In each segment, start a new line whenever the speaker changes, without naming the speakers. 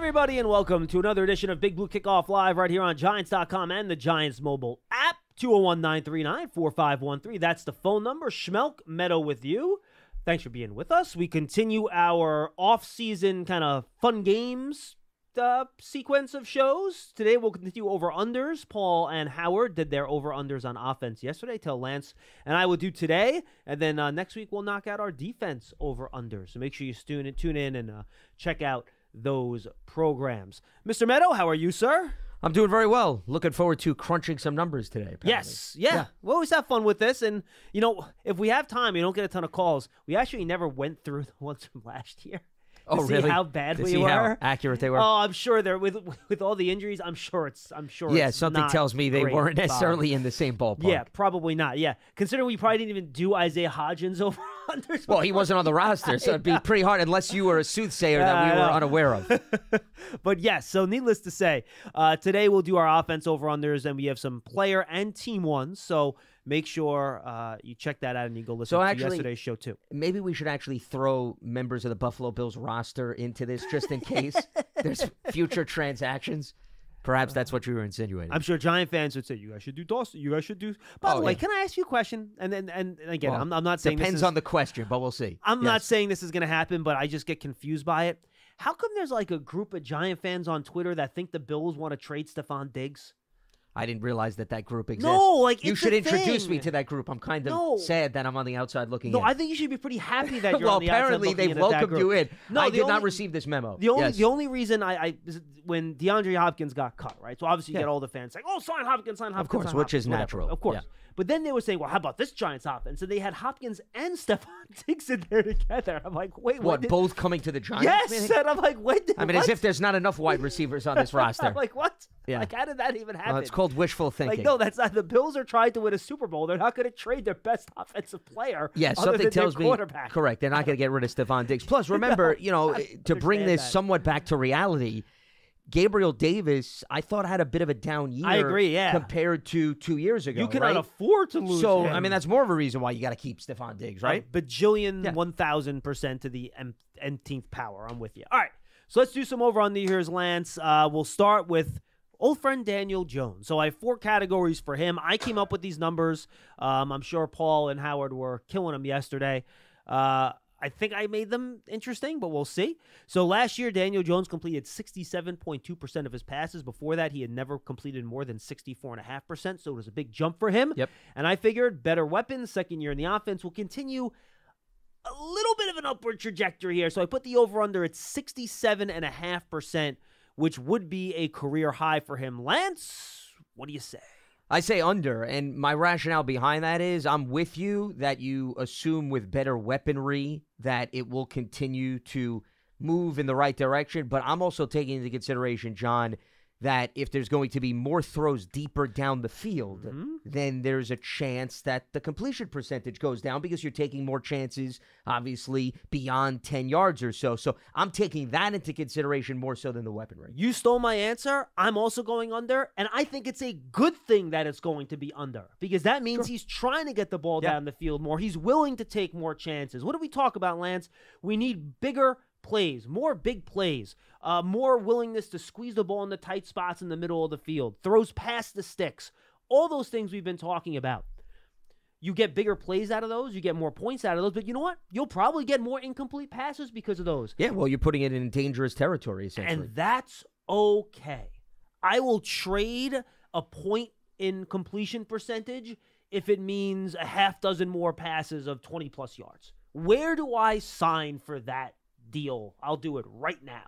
everybody, and welcome to another edition of Big Blue Kickoff Live right here on Giants.com and the Giants mobile app. 201-939-4513. That's the phone number. Schmeelk Medow with you. Thanks for being with us. We continue our off-season kind of fun games sequence of shows. Today we'll continue over-unders. Paul and Howard did their over-unders on offense yesterday. Tell Lance and I will do today. And then next week we'll knock out our defense over-unders. So make sure you tune in and check out those programs. Mr. Medow, how are you, sir?
I'm doing very well. Looking forward to crunching some numbers today. Apparently.
Yes. Yeah. We always have fun with this. And, you know, if we have time, you don't get a ton of calls. We actually never went through the ones from last year.
Oh,
see
really?
How bad
to
we
see
were.
How accurate they were.
Oh, I'm sure they're with all the injuries. I'm sure it's.
Yeah,
it's
something
not
tells me they
great,
weren't
Bob.
necessarily in the same ballpark.
Yeah, probably not. Yeah, considering we probably didn't even do Isaiah Hodgins over unders.
Well, he wasn't on the roster, so it'd be pretty hard unless you were a soothsayer that we were unaware of.
But yes, so needless to say, today we'll do our offense over unders, and we have some player and team ones. So make sure you check that out and you go listen to yesterday's show too.
Maybe we should actually throw members of the Buffalo Bills roster into this just in case there's future transactions. Perhaps that's what you were insinuating.
I'm sure Giant fans would say, you guys should do Dawson. You guys should do. By the way, can I ask you a question? And again, well, I'm not saying
depends
this is,
on the question, but we'll see.
I'm not saying this is going to happen, but I just get confused by it. How come there's like a group of Giant fans on Twitter that think the Bills want to trade Stephon Diggs?
I didn't realize that group exists.
No, like
you
it's
should
a
introduce
thing.
me to that group. I'm kind of sad that I'm on the outside looking in.
No, I think you should be pretty happy that you're
well,
on the outside
apparently
looking
they've
in at that
welcomed
group.
you in.
No,
I did not receive this memo.
The only reason when DeAndre Hopkins got cut, right? So obviously you get all the fans saying, "Oh, sign Hopkins, sign Hopkins."
Of course,
sign
which
Hopkins,
is natural.
Of course.
Yeah.
But then they were saying, "Well, how about this Giants offense?" So they had Hopkins and Stephon Diggs in there together. I'm like, wait,
what? Both coming to the Giants?
Yes, and I'm like, wait.
As if there's not enough wide receivers on this roster.
I'm like, what?
Yeah.
Like, how did that even happen?
Well, it's called wishful thinking.
Like, no, that's not. The Bills are trying to win a Super Bowl. They're not going to trade their best offensive player.
Yeah,
other
something
than
tells
their
me
quarterback.
correct. They're not going to get rid of Stephon Diggs. Plus, remember, to bring this somewhat back to reality. Gabriel Davis, I thought had a bit of a down year.
I agree, yeah.
Compared to 2 years ago.
You cannot afford to lose
So,
him.
that's more of a reason why you got to keep Stephon Diggs, right?
1,000% to the nth power. I'm with you. All right, so let's do some over on the years, Lance. We'll start with old friend Daniel Jones. So I have 4 categories for him. I came up with these numbers. I'm sure Paul and Howard were killing them yesterday. I think I made them interesting, but we'll see. So last year, Daniel Jones completed 67.2% of his passes. Before that, he had never completed more than 64.5%, so it was a big jump for him.
Yep.
And I figured better weapons, second year in the offense, will continue a little bit of an upward trajectory here. So I put the over-under at 67.5%, which would be a career high for him. Lance, what do you say?
I say under, and my rationale behind that is I'm with you that you assume with better weaponry that it will continue to move in the right direction, but I'm also taking into consideration, John, that if there's going to be more throws deeper down the field, then there's a chance that the completion percentage goes down because you're taking more chances, obviously, beyond 10 yards or so. So I'm taking that into consideration more so than the weaponry.
You stole my answer. I'm also going under, and I think it's a good thing that it's going to be under because that means he's trying to get the ball down the field more. He's willing to take more chances. What do we talk about, Lance? We need bigger plays, more big plays, more willingness to squeeze the ball in the tight spots in the middle of the field, throws past the sticks, all those things we've been talking about. You get bigger plays out of those, you get more points out of those, but you know what? You'll probably get more incomplete passes because of those.
Yeah, well, you're putting it in dangerous territory, essentially.
And that's okay. I will trade a point in completion percentage if it means a half dozen more passes of 20-plus yards. Where do I sign for that deal? I'll do it right now.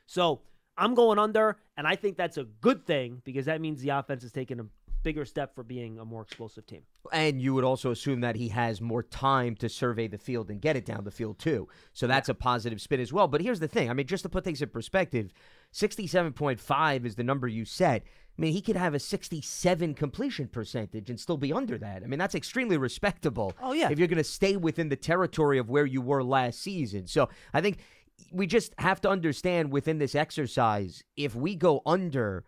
So I'm going under, and I think that's a good thing because that means the offense is taking a bigger step for being a more explosive team.
And you would also assume that he has more time to survey the field and get it down the field too. So that's a positive spin as well. But here's the thing. Just to put things in perspective, 67.5 is the number you said. He could have a 67 completion percentage and still be under that. That's extremely respectable.
Oh, yeah.
If you're going to stay within the territory of where you were last season. So I think we just have to understand within this exercise, if we go under,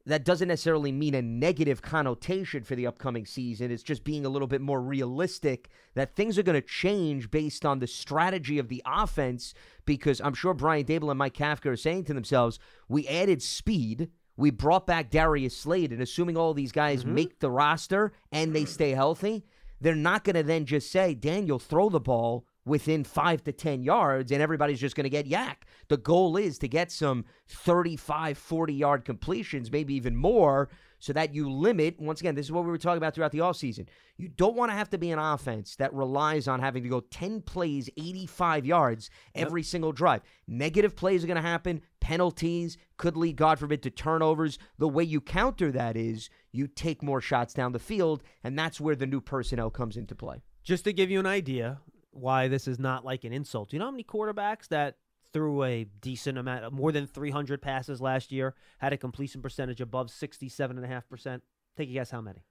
that doesn't necessarily mean a negative connotation for the upcoming season. It's just being a little bit more realistic that things are going to change based on the strategy of the offense, because I'm sure Brian Daboll and Mike Kafka are saying to themselves, we added speed, we brought back Darius Slade, and assuming all these guys make the roster and they stay healthy, they're not going to then just say, Daniel, throw the ball within 5 to 10 yards, and everybody's just going to get yak. The goal is to get some 35, 40-yard completions, maybe even more, so that you limit, once again, this is what we were talking about throughout the offseason. You don't want to have to be an offense that relies on having to go 10 plays, 85 yards every single drive. Negative plays are going to happen. Penalties could lead, God forbid, to turnovers. The way you counter that is you take more shots down the field, and that's where the new personnel comes into play.
Just to give you an idea why this is not like an insult. Do you know how many quarterbacks that threw a decent amount, more than 300 passes last year, had a completion percentage above 67.5%? Take a guess how many?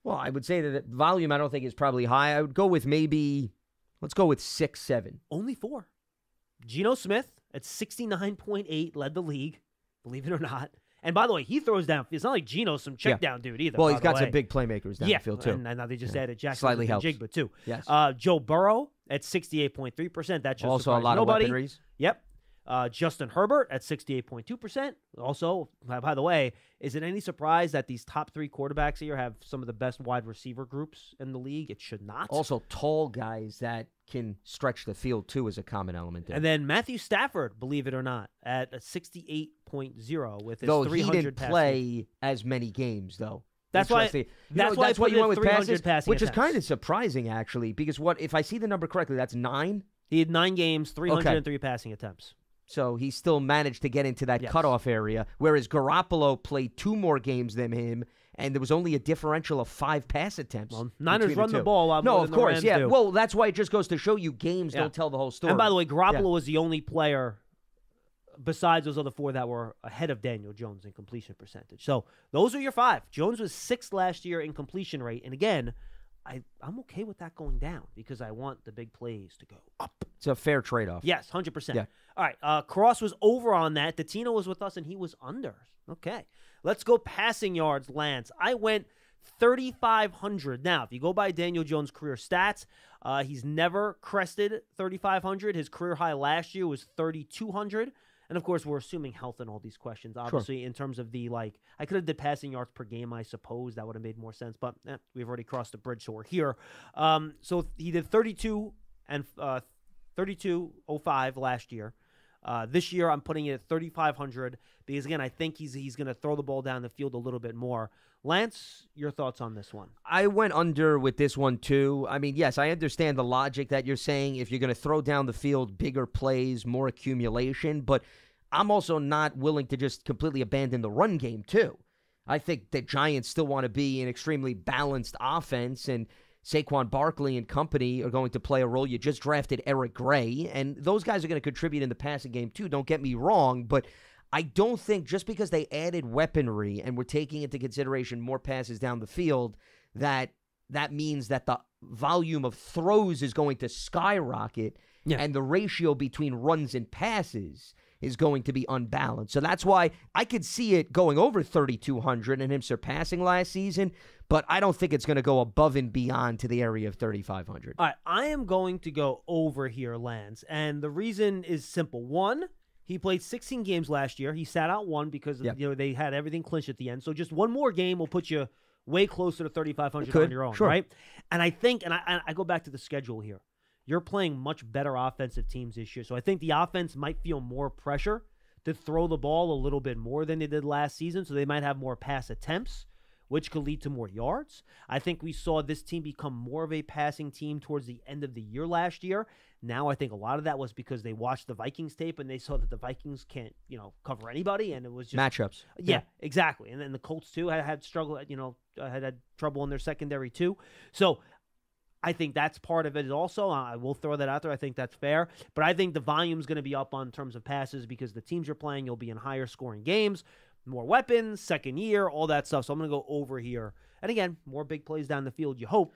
Well, I would say that the volume I don't think is probably high. I would go with let's go with 6, 7.
Only 4. Geno Smith at 69.8 led the league, believe it or not. And by the way, he throws down. It's not like Geno's some check down dude either.
Well, he's got some big playmakers down the field too.
And now they just added Jackson
Slightly helps.
Jigba too.
Yes.
Joe Burrow at 68.3%. That just
also a lot
nobody.
of weaponries.
Yep. Justin Herbert at 68.2%. Also, by the way, is it any surprise that these top 3 quarterbacks here have some of the best wide receiver groups in the league? It should not.
Also, tall guys that can stretch the field too is a common element there.
And then Matthew Stafford, believe it or not, at a 68.0 with his
though
300
he didn't
passing.
play as many games though.
That's why you went with passes,
which is kind of surprising actually, because if I see the number correctly, that's 9.
He had 9 games, 303 passing attempts.
So he still managed to get into that cutoff area, whereas Garoppolo played 2 more games than him, and there was only a differential of 5 pass attempts.
Well, Niners run the ball a lot
more
more than the Rams do.
Well, that's why it just goes to show you games don't tell the whole story.
And by the way, Garoppolo was the only player besides those other 4 that were ahead of Daniel Jones in completion percentage. So those are your 5. Jones was 6th last year in completion rate, and again, I'm okay with that going down because I want the big plays to go up.
It's a fair trade-off.
Yes, 100%.
Yeah.
All right, Cross was over on that. Datino was with us, and he was under. Okay. Let's go passing yards, Lance. I went 3,500. Now, if you go by Daniel Jones' career stats, he's never crested 3,500. His career high last year was 3,200. And, of course, we're assuming health in all these questions. Obviously, in terms of the, I could have did passing yards per game, I suppose. That would have made more sense. But we've already crossed the bridge, so we're here. So he did 32 and 32.05 last year. This year, I'm putting it at 3,500 because, again, I think he's going to throw the ball down the field a little bit more. Lance, your thoughts on this one?
I went under with this one, too. I mean, yes, I understand the logic that you're saying. If you're going to throw down the field, bigger plays, more accumulation. But I'm also not willing to just completely abandon the run game, too. I think the Giants still want to be an extremely balanced offense, and Saquon Barkley and company are going to play a role. You just drafted Eric Gray, and those guys are going to contribute in the passing game, too. Don't get me wrong, but I don't think just because they added weaponry and we're taking into consideration more passes down the field, that means that the volume of throws is going to skyrocket and the ratio between runs and passes is going to be unbalanced. So that's why I could see it going over 3,200 and him surpassing last season, but I don't think it's going to go above and beyond to the area of 3,500.
All right, I am going to go over here, Lance, and the reason is simple. One, he played 16 games last year. He sat out 1 because they had everything clinched at the end. So just 1 more game will put you way closer to 3,500 on your own, right? And I think, and I go back to the schedule here. You're playing much better offensive teams this year. So I think the offense might feel more pressure to throw the ball a little bit more than they did last season. So they might have more pass attempts, which could lead to more yards. I think we saw this team become more of a passing team towards the end of the year last year. Now I think a lot of that was because they watched the Vikings tape and they saw that the Vikings can't, cover anybody, and it was just
matchups.
Yeah, exactly. And then the Colts too had struggled, had trouble in their secondary too. So I think that's part of it also. I will throw that out there. I think that's fair. But I think the volume's going to be up on terms of passes because the teams you're playing, you'll be in higher scoring games, more weapons, second year, all that stuff. So I'm going to go over here. And again, more big plays down the field, you hope.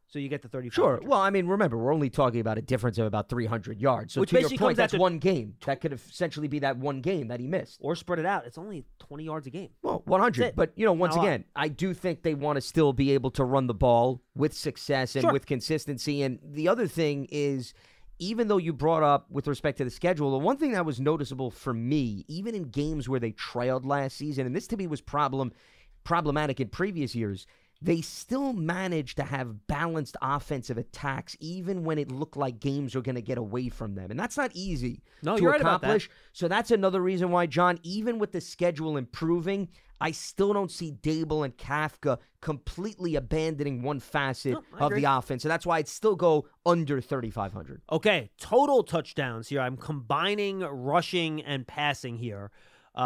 So you get the 35.
Sure. Well, I mean, remember, we're only talking about a difference of about 300 yards. So
Which
to your
basically
point,
comes out
that's
to-
one game. That could essentially be that one game that he missed.
Or spread it out. It's only 20 yards a game.
Well, 100.
That's it.
But, once
Not a lot.
again, I do think they want to still be able to run the ball with success and
Sure.
with consistency. And the other thing is, even though you brought up with respect to the schedule, the one thing that was noticeable for me, even in games where they trailed last season, and this to me was problematic in previous years, they still managed to have balanced offensive attacks even when it looked like games were going to get away from them. And that's not easy to
you're right about that.
accomplish. So that's another reason why, John, even with the schedule improving, I still don't see Dable and Kafka completely abandoning one facet
I
of
agree.
the offense. So that's why I'd still go under 3,500.
Okay, total touchdowns here. I'm combining rushing and passing here.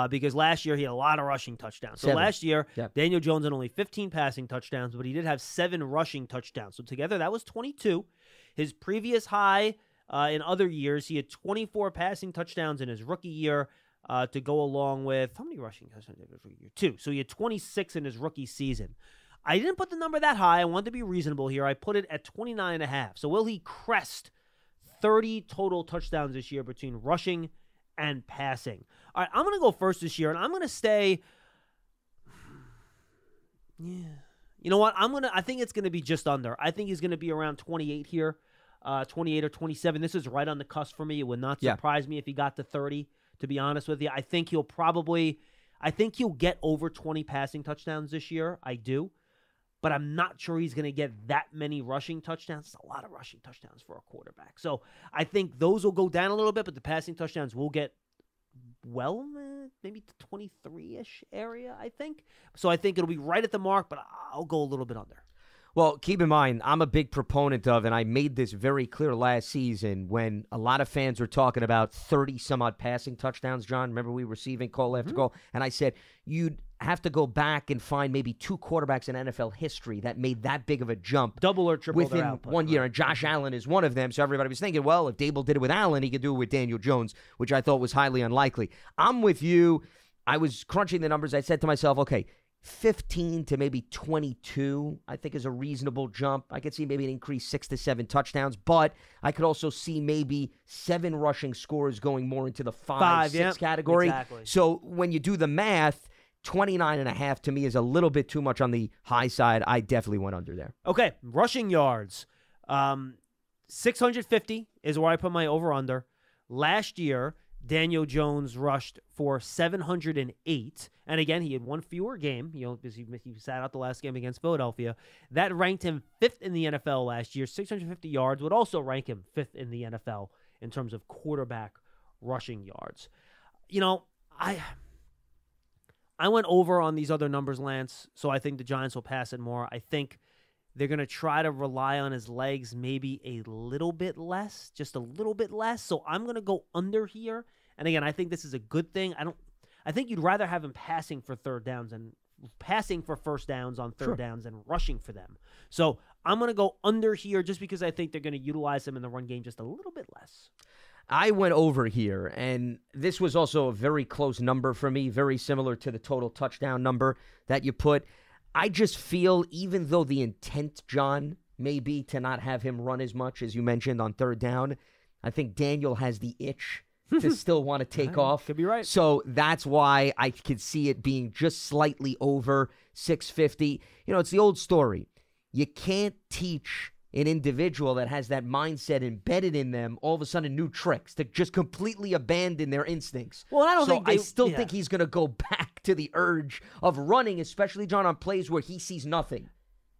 Because last year he had a lot of rushing touchdowns. So
7.
last year,
Yep.
Daniel Jones had only 15 passing touchdowns, but he did have 7 rushing touchdowns. So together, that was 22. His previous high in other years, he had 24 passing touchdowns in his rookie year to go along with, how many rushing touchdowns did he have in his rookie year? 2. So he had 26 in his rookie season. I didn't put the number that high. I wanted to be reasonable here. I put it at 29.5. So will he crest 30 total touchdowns this year between rushing and passing? All right, I'm going to go first this year, and I'm going to stay. Yeah. You know what? I think it's going to be just under. I think he's going to be around 28 here, 28 or 27. This is right on the cusp for me. It would not surprise me if he got to 30, to be honest with you. I think he'll get over 20 passing touchdowns this year. I do. But I'm not sure he's going to get that many rushing touchdowns. It's a lot of rushing touchdowns for a quarterback. So I think those will go down a little bit, but the passing touchdowns will get maybe 23-ish area, I think. So I think it'll be right at the mark, but I'll go a little bit under.
Well, keep in mind, I'm a big proponent of, and I made this very clear last season when a lot of fans were talking about 30-some-odd passing touchdowns, John. Remember we were receiving call after call? And I said, you'd have to go back and find maybe 2 quarterbacks in NFL history that made that big of a jump.
Double or triple their
within
output.
1 year. And Josh Allen is one of them. So everybody was thinking, well, if Dable did it with Allen, he could do it with Daniel Jones, which I thought was highly unlikely. I'm with you. I was crunching the numbers. I said to myself, okay, 15 to maybe 22, I think is a reasonable jump. I could see maybe an increase 6 to 7 touchdowns, but I could also see maybe 7 rushing scores going more into the 5 6 category.
Exactly.
So when you do the math, 29.5 to me is a little bit too much on the high side. I definitely went under there.
Okay, rushing yards. 650 is where I put my over-under. Last year, Daniel Jones rushed for 708. And again, he had one fewer game, because he sat out the last game against Philadelphia. That ranked him 5th in the NFL last year. 650 yards would also rank him 5th in the NFL in terms of quarterback rushing yards. I went over on these other numbers, Lance, so I think the Giants will pass it more. I think they're going to try to rely on his legs maybe a little bit less, just a little bit less. So I'm going to go under here. And again, I think this is a good thing. I think you'd rather have him passing for first downs on third downs and rushing for them. So I'm going to go under here just because I think they're going to utilize him in the run game just a little bit less.
I went over here, and this was also a very close number for me, very similar to the total touchdown number that you put. I just feel, even though the intent, John, may be to not have him run as much as you mentioned on third down, I think Daniel has the itch to still want to take off.
Could be right.
So that's why I could see it being just slightly over 650. It's the old story. You can't teach an individual that has that mindset embedded in them all of a sudden new tricks to just completely abandon their instincts.
Well, I don't
think he's going to go back to the urge of running, especially, John, on plays where he sees nothing.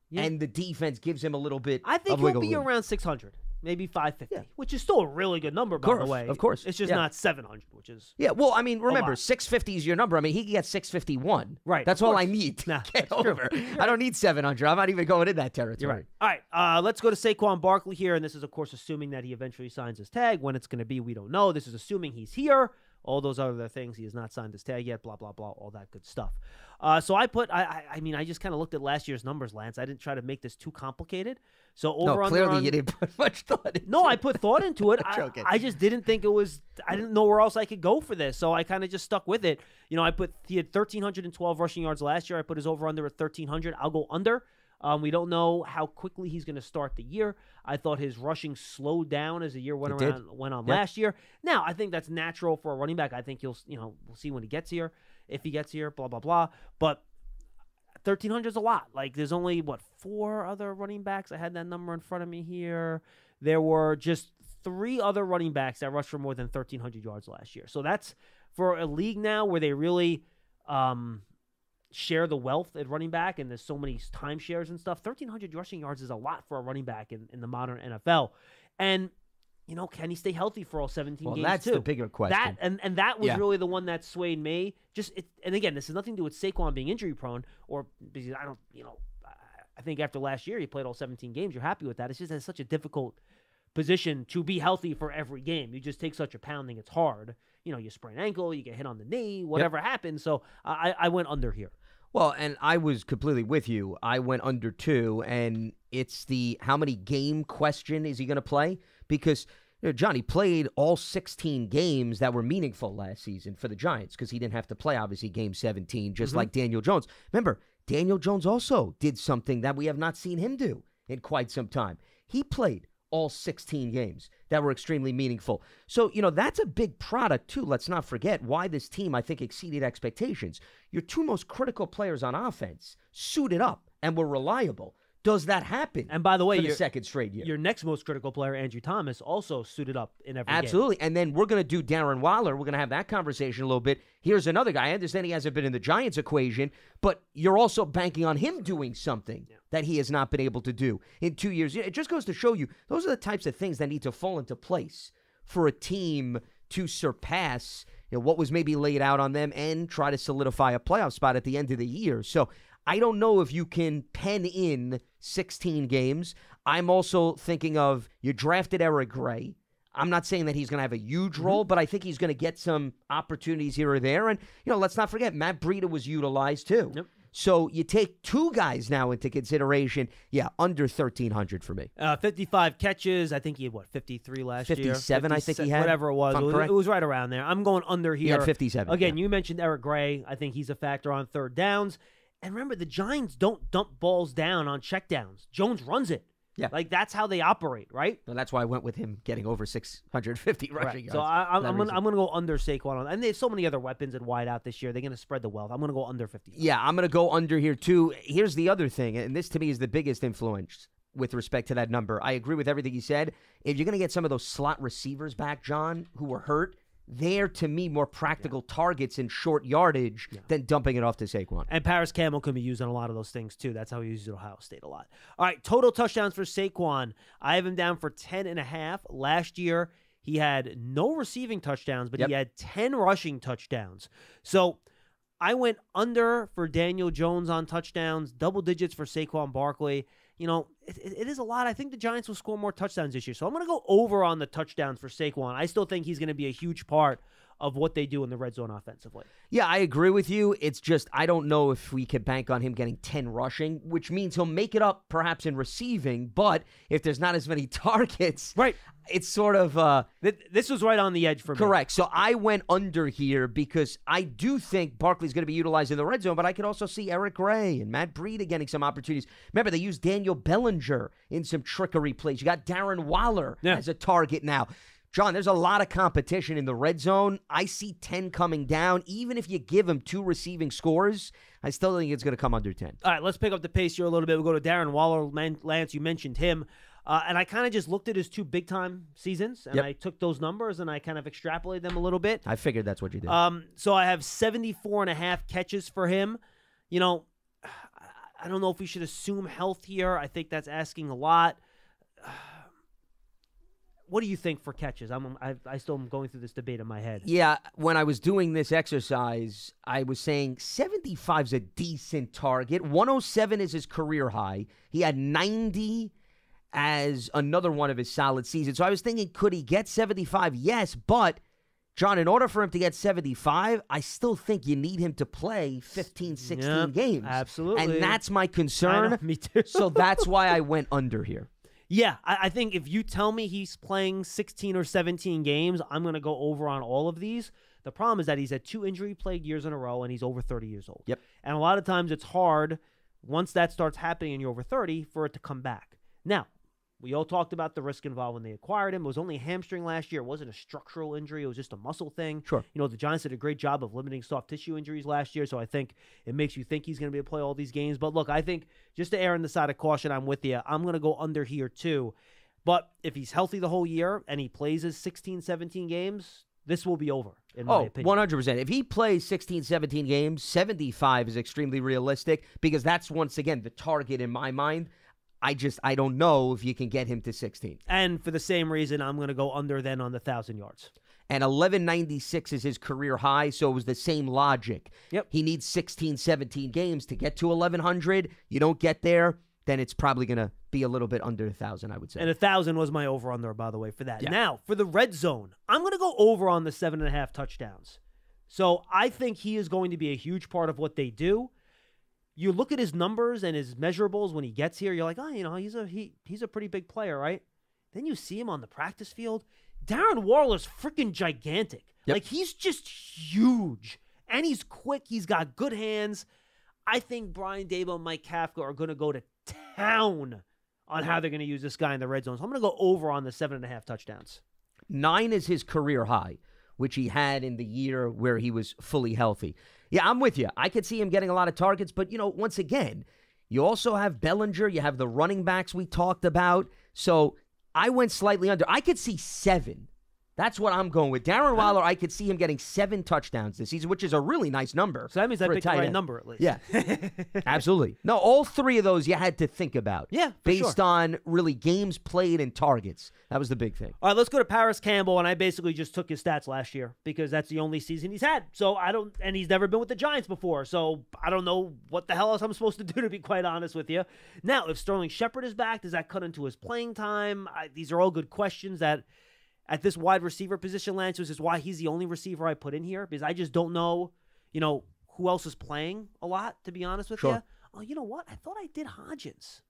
Yeah. And the defense gives him a little bit
I think
of
he'll
wiggle
be
room.
around 600. Maybe 550, which is still a really good number, by the way.
Of course.
It's just not 700, which is...
Yeah, well, I mean, remember, 650 is your number. I mean, he can get 651.
Right.
That's all I need to get over. I don't need 700. I'm not even going in that territory.
You're right. All right, let's go to Saquon Barkley here, and this is, of course, assuming that he eventually signs his tag. When it's going to be, we don't know. This is assuming he's here. All those other things, he has not signed his tag yet, blah, blah, blah, all that good stuff. So I just kind of looked at last year's numbers, Lance. I didn't try to make this too complicated. So
clearly you didn't put much thought into it.
No, I put thought into it.
I
just didn't think it was, I didn't know where else I could go for this. So I kind of just stuck with it. He had 1,312 rushing yards last year. I put his over-under at 1,300. I'll go under. We don't know how quickly he's going to start the year. I thought his rushing slowed down as the year went on last year. Now, I think that's natural for a running back. I think we'll see when he gets here, if he gets here, blah, blah, blah. But 1,300 is a lot. Like, there's only, 4 other running backs? I had that number in front of me here. There were just 3 other running backs that rushed for more than 1,300 yards last year. So that's for a league now where they really share the wealth at running back, and there's so many timeshares and stuff. 1,300 rushing yards is a lot for a running back in the modern NFL. And, can he stay healthy for all 17 games
that's
too?
The bigger question.
And that was really the one that swayed me. And again, this has nothing to do with Saquon being injury prone, or because I think after last year he played all 17 games. You're happy with that. It's just such a difficult position to be healthy for every game. You just take such a pounding. It's hard. You sprain ankle, you get hit on the knee, whatever happens. So I went under here.
Well, and I was completely with you. I went under 2, and it's the how many game question is he going to play? Because Johnny played all 16 games that were meaningful last season for the Giants because he didn't have to play, obviously, Game 17, just like Daniel Jones. Remember, Daniel Jones also did something that we have not seen him do in quite some time. He played all 16 games that were extremely meaningful. So, that's a big product, too. Let's not forget why this team, I think, exceeded expectations. Your 2 most critical players on offense suited up and were reliable. Does that happen?
And by the way,
for the second straight year?
Your next most critical player, Andrew Thomas, also suited up in every game.
Absolutely. And then we're going to do Darren Waller. We're going to have that conversation a little bit. Here's another guy. I understand he hasn't been in the Giants equation, but you're also banking on him doing something that he has not been able to do in 2 years. It just goes to show you those are the types of things that need to fall into place for a team to surpass what was maybe laid out on them and try to solidify a playoff spot at the end of the year. So I don't know if you can pen in 16 games. I'm also thinking of you drafted Eric Gray. I'm not saying that he's going to have a huge role, but I think he's going to get some opportunities here or there. And, let's not forget, Matt Breida was utilized too.
Yep.
So you take 2 guys now into consideration. Yeah, under 1,300 for me.
55 catches. I think he had, 53 last year?
57, I think he had.
Whatever it was. It was right around there. I'm going under here.
He had 57.
Again, you mentioned Eric Gray. I think he's a factor on third downs. And remember, the Giants don't dump balls down on checkdowns. Jones runs it.
Yeah.
Like, that's how they operate, right?
And that's why I went with him getting over 650 rushing yards.
So I'm going to go under Saquon. And there's so many other weapons at wide out this year. They're going to spread the wealth. I'm going to go under 50.
Yeah, I'm going to go under here, too. Here's the other thing, and this, to me, is the biggest influence with respect to that number. I agree with everything you said. If you're going to get some of those slot receivers back, John, who were hurt, they're, to me, more practical targets in short yardage than dumping it off to Saquon.
And Paris Campbell can be used on a lot of those things, too. That's how he uses at Ohio State a lot. All right, total touchdowns for Saquon. I have him down for 10.5. Last year, he had no receiving touchdowns, but he had 10 rushing touchdowns. So I went under for Daniel Jones on touchdowns, double digits for Saquon Barkley. It is a lot. I think the Giants will score more touchdowns this year. So I'm going to go over on the touchdowns for Saquon. I still think he's going to be a huge part of what they do in the red zone offensively.
Yeah, I agree with you. It's just I don't know if we could bank on him getting 10 rushing, which means he'll make it up perhaps in receiving, but if there's not as many targets,
right,
it's sort of
this was right on the edge for me.
Correct. So I went under here because I do think Barkley's going to be utilized in the red zone, but I could also see Eric Gray and Matt Breida getting some opportunities. Remember, they used Daniel Bellinger in some trickery plays. You got Darren Waller as a target now. John, there's a lot of competition in the red zone. I see 10 coming down. Even if you give him 2 receiving scores, I still think it's going to come under 10.
All right, let's pick up the pace here a little bit. We'll go to Darren Waller. Lance, you mentioned him. And I kind of just looked at his 2 big-time seasons, and I took those numbers, and I kind of extrapolated them a little bit.
I figured that's what you did.
So I have 74.5 catches for him. I don't know if we should assume health here. I think that's asking a lot. What do you think for catches? I still am going through this debate in my head.
Yeah, when I was doing this exercise, I was saying 75 is a decent target. 107 is his career high. He had 90 as another one of his solid seasons. So I was thinking, could he get 75? Yes, but, John, in order for him to get 75, I still think you need him to play 15, 16 games.
Absolutely.
And that's my concern.
I know, me too.
So that's why I went under here.
Yeah, I think if you tell me he's playing 16 or 17 games, I'm going to go over on all of these. The problem is that he's had 2 injury-plagued years in a row, and he's over 30 years old.
Yep.
And a lot of times it's hard once that starts happening and you're over 30, for it to come back. Now, we all talked about the risk involved when they acquired him. It was only a hamstring last year. It wasn't a structural injury. It was just a muscle thing.
Sure.
The Giants did a great job of limiting soft tissue injuries last year, so I think it makes you think he's going to be able to play all these games. But look, I think just to err on the side of caution, I'm with you. I'm going to go under here too. But if he's healthy the whole year and he plays his 16, 17 games, this will be over, in my opinion.
100%. If he plays 16, 17 games, 75 is extremely realistic because that's, once again, the target in my mind. I don't know if you can get him to 16.
And for the same reason, I'm going to go under then on the 1,000 yards.
And 1196 is his career high, so it was the same logic.
Yep.
He needs 16, 17 games to get to 1,100. You don't get there, then it's probably going to be a little bit under 1,000, I would say.
And 1,000 was my over-under, by the way, for that.
Yeah.
Now, for the red zone, I'm going to go over on the 7.5 touchdowns. So I think he is going to be a huge part of what they do. You look at his numbers and his measurables when he gets here, you're like, he's a pretty big player, right? Then you see him on the practice field. Darren Waller's freaking gigantic.
Yep.
Like, he's just huge. And he's quick. He's got good hands. I think Brian Daboll and Mike Kafka are going to go to town on how they're going to use this guy in the red zone. So I'm going to go over on the 7.5 touchdowns.
9 is his career high, which he had in the year where he was fully healthy. Yeah, I'm with you. I could see him getting a lot of targets, but, once again, you also have Bellinger. You have the running backs we talked about. So I went slightly under. I could see 7. That's what I'm going with. Darren Waller, I could see him getting 7 touchdowns this season, which is a really nice number.
So that means I picked the right number at least.
Yeah, absolutely. No, all 3 of those you had to think about.
Yeah,
based on really games played and targets. That was the big thing.
All right, let's go to Paris Campbell, and I basically just took his stats last year because that's the only season he's had. So and he's never been with the Giants before, so I don't know what the hell else I'm supposed to do, to be quite honest with you. Now, if Sterling Shepard is back, does that cut into his playing time? These are all good questions that at this wide receiver position, Lance, which is why he's the only receiver I put in here, because I just don't know, who else is playing a lot, to be honest with you. Oh, you know what? I thought I did Hodgins.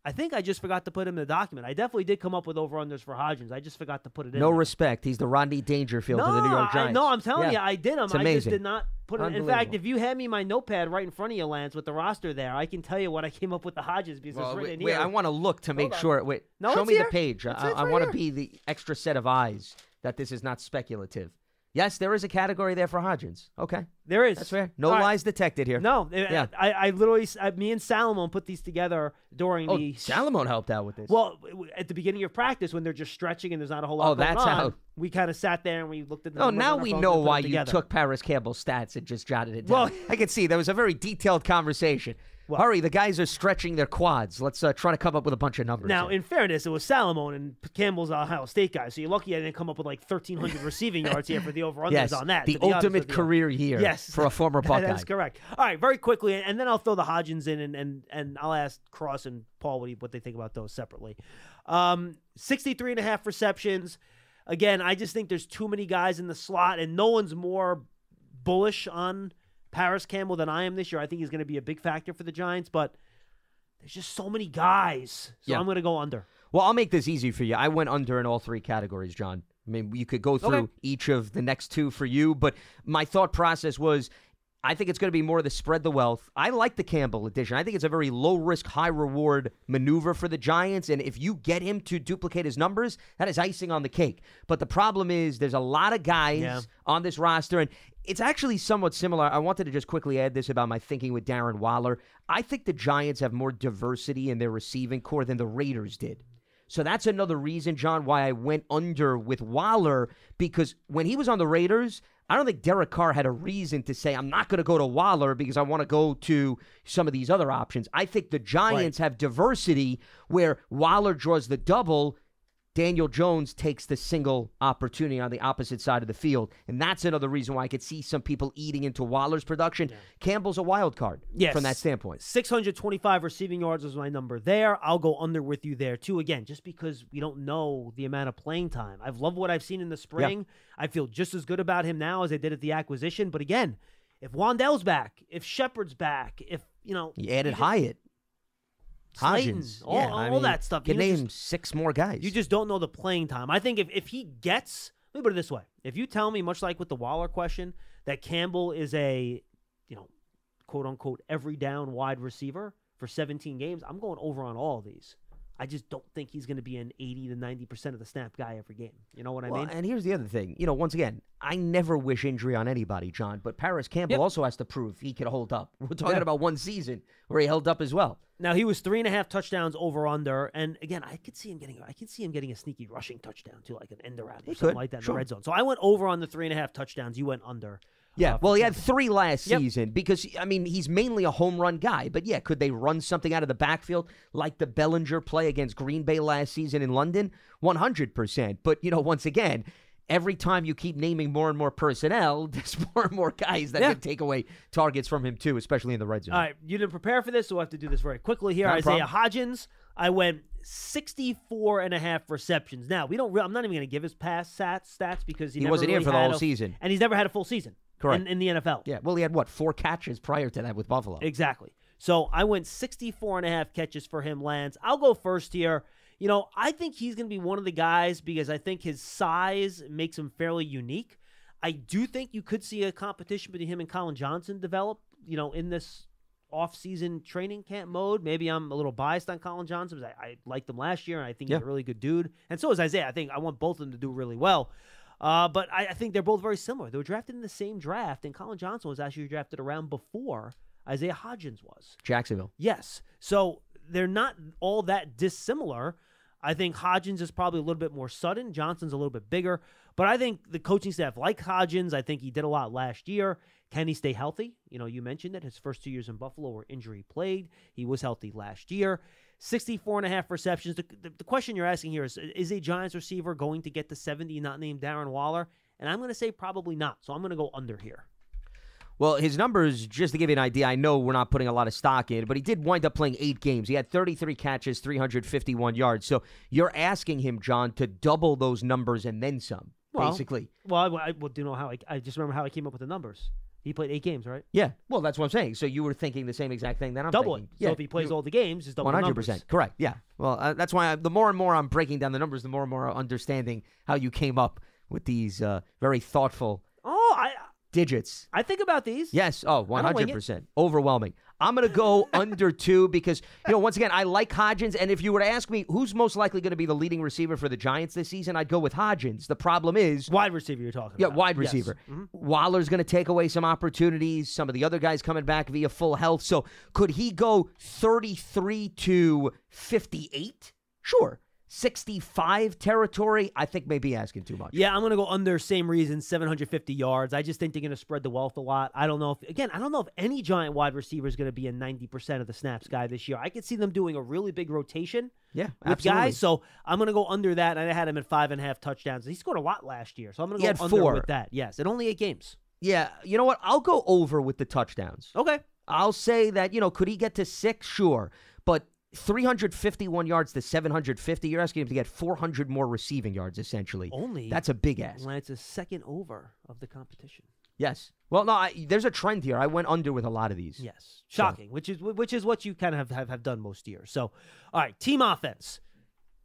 I think I just forgot to put him in the document. I definitely did come up with over-unders for Hodgins. I just forgot to put it in.
No
there.
respect. He's the Rodney Dangerfield of the New York Giants.
No, I'm telling you, I did them. I just did not put it. In fact, if you hand me my notepad right in front of you, Lance, with the roster there, I can tell you what I came up with the Hodgins because it's written in here.
Wait, I want to look to make sure. Wait, show me the page. I want to be the extra set of eyes that this is not speculative. Yes, there is a category there for Hodgins. Okay.
There is.
That's fair. No lies detected here.
No. Yeah. I literally, me and Salomon put these together during the...
Salomon helped out with this.
Well, at the beginning of practice, when they're just stretching and there's not a whole lot going on,
how...
we kind of sat there and we looked at the
numbers. Now we know why you took Paris Campbell's stats and just jotted it down. Well, I can see there was a very detailed conversation. Well, hurry, the guys are stretching their quads. Let's try to come up with a bunch of numbers.
Now,
here.
In fairness, it was Salomon and Campbell's Ohio State guy, so you're lucky I didn't come up with like 1,300 receiving yards here for the over-unders on that.
The ultimate career year for a former Buckeye.
That's correct. All right, very quickly, and then I'll throw the Hodgins in, and I'll ask Cross and Paul what they think about those separately. 63.5 receptions. Again, I just think there's too many guys in the slot, and no one's more bullish on Paris Campbell than I am this year. I think he's going to be a big factor for the Giants, but there's just so many guys. So I'm going to go under.
Well, I'll make this easy for you. I went under in all 3 categories, John. I mean, you could go through each of the next 2 for you, but my thought process was I think it's going to be more of the spread the wealth. I like the Campbell addition. I think it's a very low-risk, high-reward maneuver for the Giants, and if you get him to duplicate his numbers, that is icing on the cake. But the problem is there's a lot of guys on this roster, and it's actually somewhat similar. I wanted to just quickly add this about my thinking with Darren Waller. I think the Giants have more diversity in their receiving core than the Raiders did. So that's another reason, John, why I went under with Waller, because when he was on the Raiders, I don't think Derek Carr had a reason to say, I'm not going to go to Waller because I want to go to some of these other options. I think the Giants have diversity where Waller draws the double, Daniel Jones takes the single opportunity on the opposite side of the field. And that's another reason why I could see some people eating into Waller's production. Yeah. Campbell's a wild card from that standpoint.
625 receiving yards was my number there. I'll go under with you there, too. Again, just because we don't know the amount of playing time. I've loved what I've seen in the spring. Yeah. I feel just as good about him now as I did at the acquisition. But again, if Wan'Dell's back, if Shepard's back, if,
You added Hyatt. Hodgins,
all that stuff.
You can name 6 more guys.
You just don't know the playing time. I think if he gets, let me put it this way: if you tell me, much like with the Waller question, that Campbell is a, quote-unquote every down wide receiver for 17 games, I'm going over on all of these. I just don't think he's going to be an 80 to 90% of the snap guy every game. You know what I mean?
And here's the other thing. Once again, I never wish injury on anybody, John, but Paris Campbell also has to prove he can hold up. We're talking about one season where he held up as well.
Now, he was 3.5 touchdowns over under, and again, I could see him getting a sneaky rushing touchdown too, like an end around or something like that in the red zone. So I went over on the 3.5 touchdowns. You went under.
Yeah, well, he had 3 last season because, he's mainly a home run guy. But, yeah, could they run something out of the backfield like the Bellinger play against Green Bay last season in London? 100%. But, once again, every time you keep naming more and more personnel, there's more and more guys that can take away targets from him, too, especially in the red zone.
All right, you didn't prepare for this, so we'll have to do this very quickly here. Isaiah Hodgins, I went 64.5 receptions. Now, I'm not even going to give his pass stats because he
wasn't here for the whole season.
And he's never had a full season.
Correct.
In the NFL.
Yeah, well, he had, 4 catches prior to that with Buffalo.
Exactly. So I went 64.5 catches for him, Lance. I'll go first here. I think he's going to be one of the guys because I think his size makes him fairly unique. I do think you could see a competition between him and Colin Johnson develop, in this off-season training camp mode. Maybe I'm a little biased on Colin Johnson because I liked him last year, and I think he's a really good dude. And so is Isaiah. I want both of them to do really well. But I think they're both very similar. They were drafted in the same draft, and Colin Johnson was actually drafted around before Isaiah Hodgins was.
Jacksonville.
Yes. So they're not all that dissimilar. I think Hodgins is probably a little bit more sudden. Johnson's a little bit bigger. But I think the coaching staff like Hodgins. I think he did a lot last year. Can he stay healthy? You mentioned that his first 2 years in Buffalo were injury-plagued. He was healthy last year. 64.5 receptions. The question you're asking here is a Giants receiver going to get to 70 not named Darren Waller? And I'm going to say probably not. So I'm going to go under here.
Well, his numbers, just to give you an idea, I know we're not putting a lot of stock in it, but he did wind up playing 8 games. He had 33 catches, 351 yards. So you're asking him, John, to double those numbers and then some, basically.
Well, I do you know how I just remember how I came up with the numbers. He played 8 games, right?
Yeah. Well, that's what I'm saying. So you were thinking the same exact thing that I'm
double
thinking.
It. So if he plays all the games, just double 100%. The numbers.
Correct. Yeah. Well, that's why the more and more I'm breaking down the numbers, the more and more I'm understanding how you came up with these very thoughtful digits.
I think about these.
Yes. Oh, 100%. Overwhelming. I'm going to go under 2 because, once again, I like Hodgins. And if you were to ask me who's most likely going to be the leading receiver for the Giants this season, I'd go with Hodgins. The problem is...
Wide receiver you're talking about.
Yeah, wide receiver. Yes. Mm-hmm. Waller's going to take away some opportunities. Some of the other guys coming back via full health. So could he go 33 to 58? Sure. 65 territory, I think maybe asking too much.
Yeah, I'm going to go under, same reason, 750 yards. I just think they're going to spread the wealth a lot. I don't know if any Giant wide receiver is going to be a 90% of the snaps guy this year. I could see them doing a really big rotation with guys. So I'm going to go under that, and I had him at 5.5 touchdowns. He scored a lot last year, so I'm going to go under 4 with that. Yes, in only 8 games.
Yeah, you know what? I'll go over with the touchdowns.
Okay.
I'll say that, could he get to 6? Sure. But 351 yards to 750. You're asking him to get 400 more receiving yards, essentially.
Only.
That's a big ask.
Lance's second over of the competition.
Yes. Well, no, there's a trend here. I went under with a lot of these.
Yes. Shocking, so. which is what you kind of have done most years. So, all right, team offense.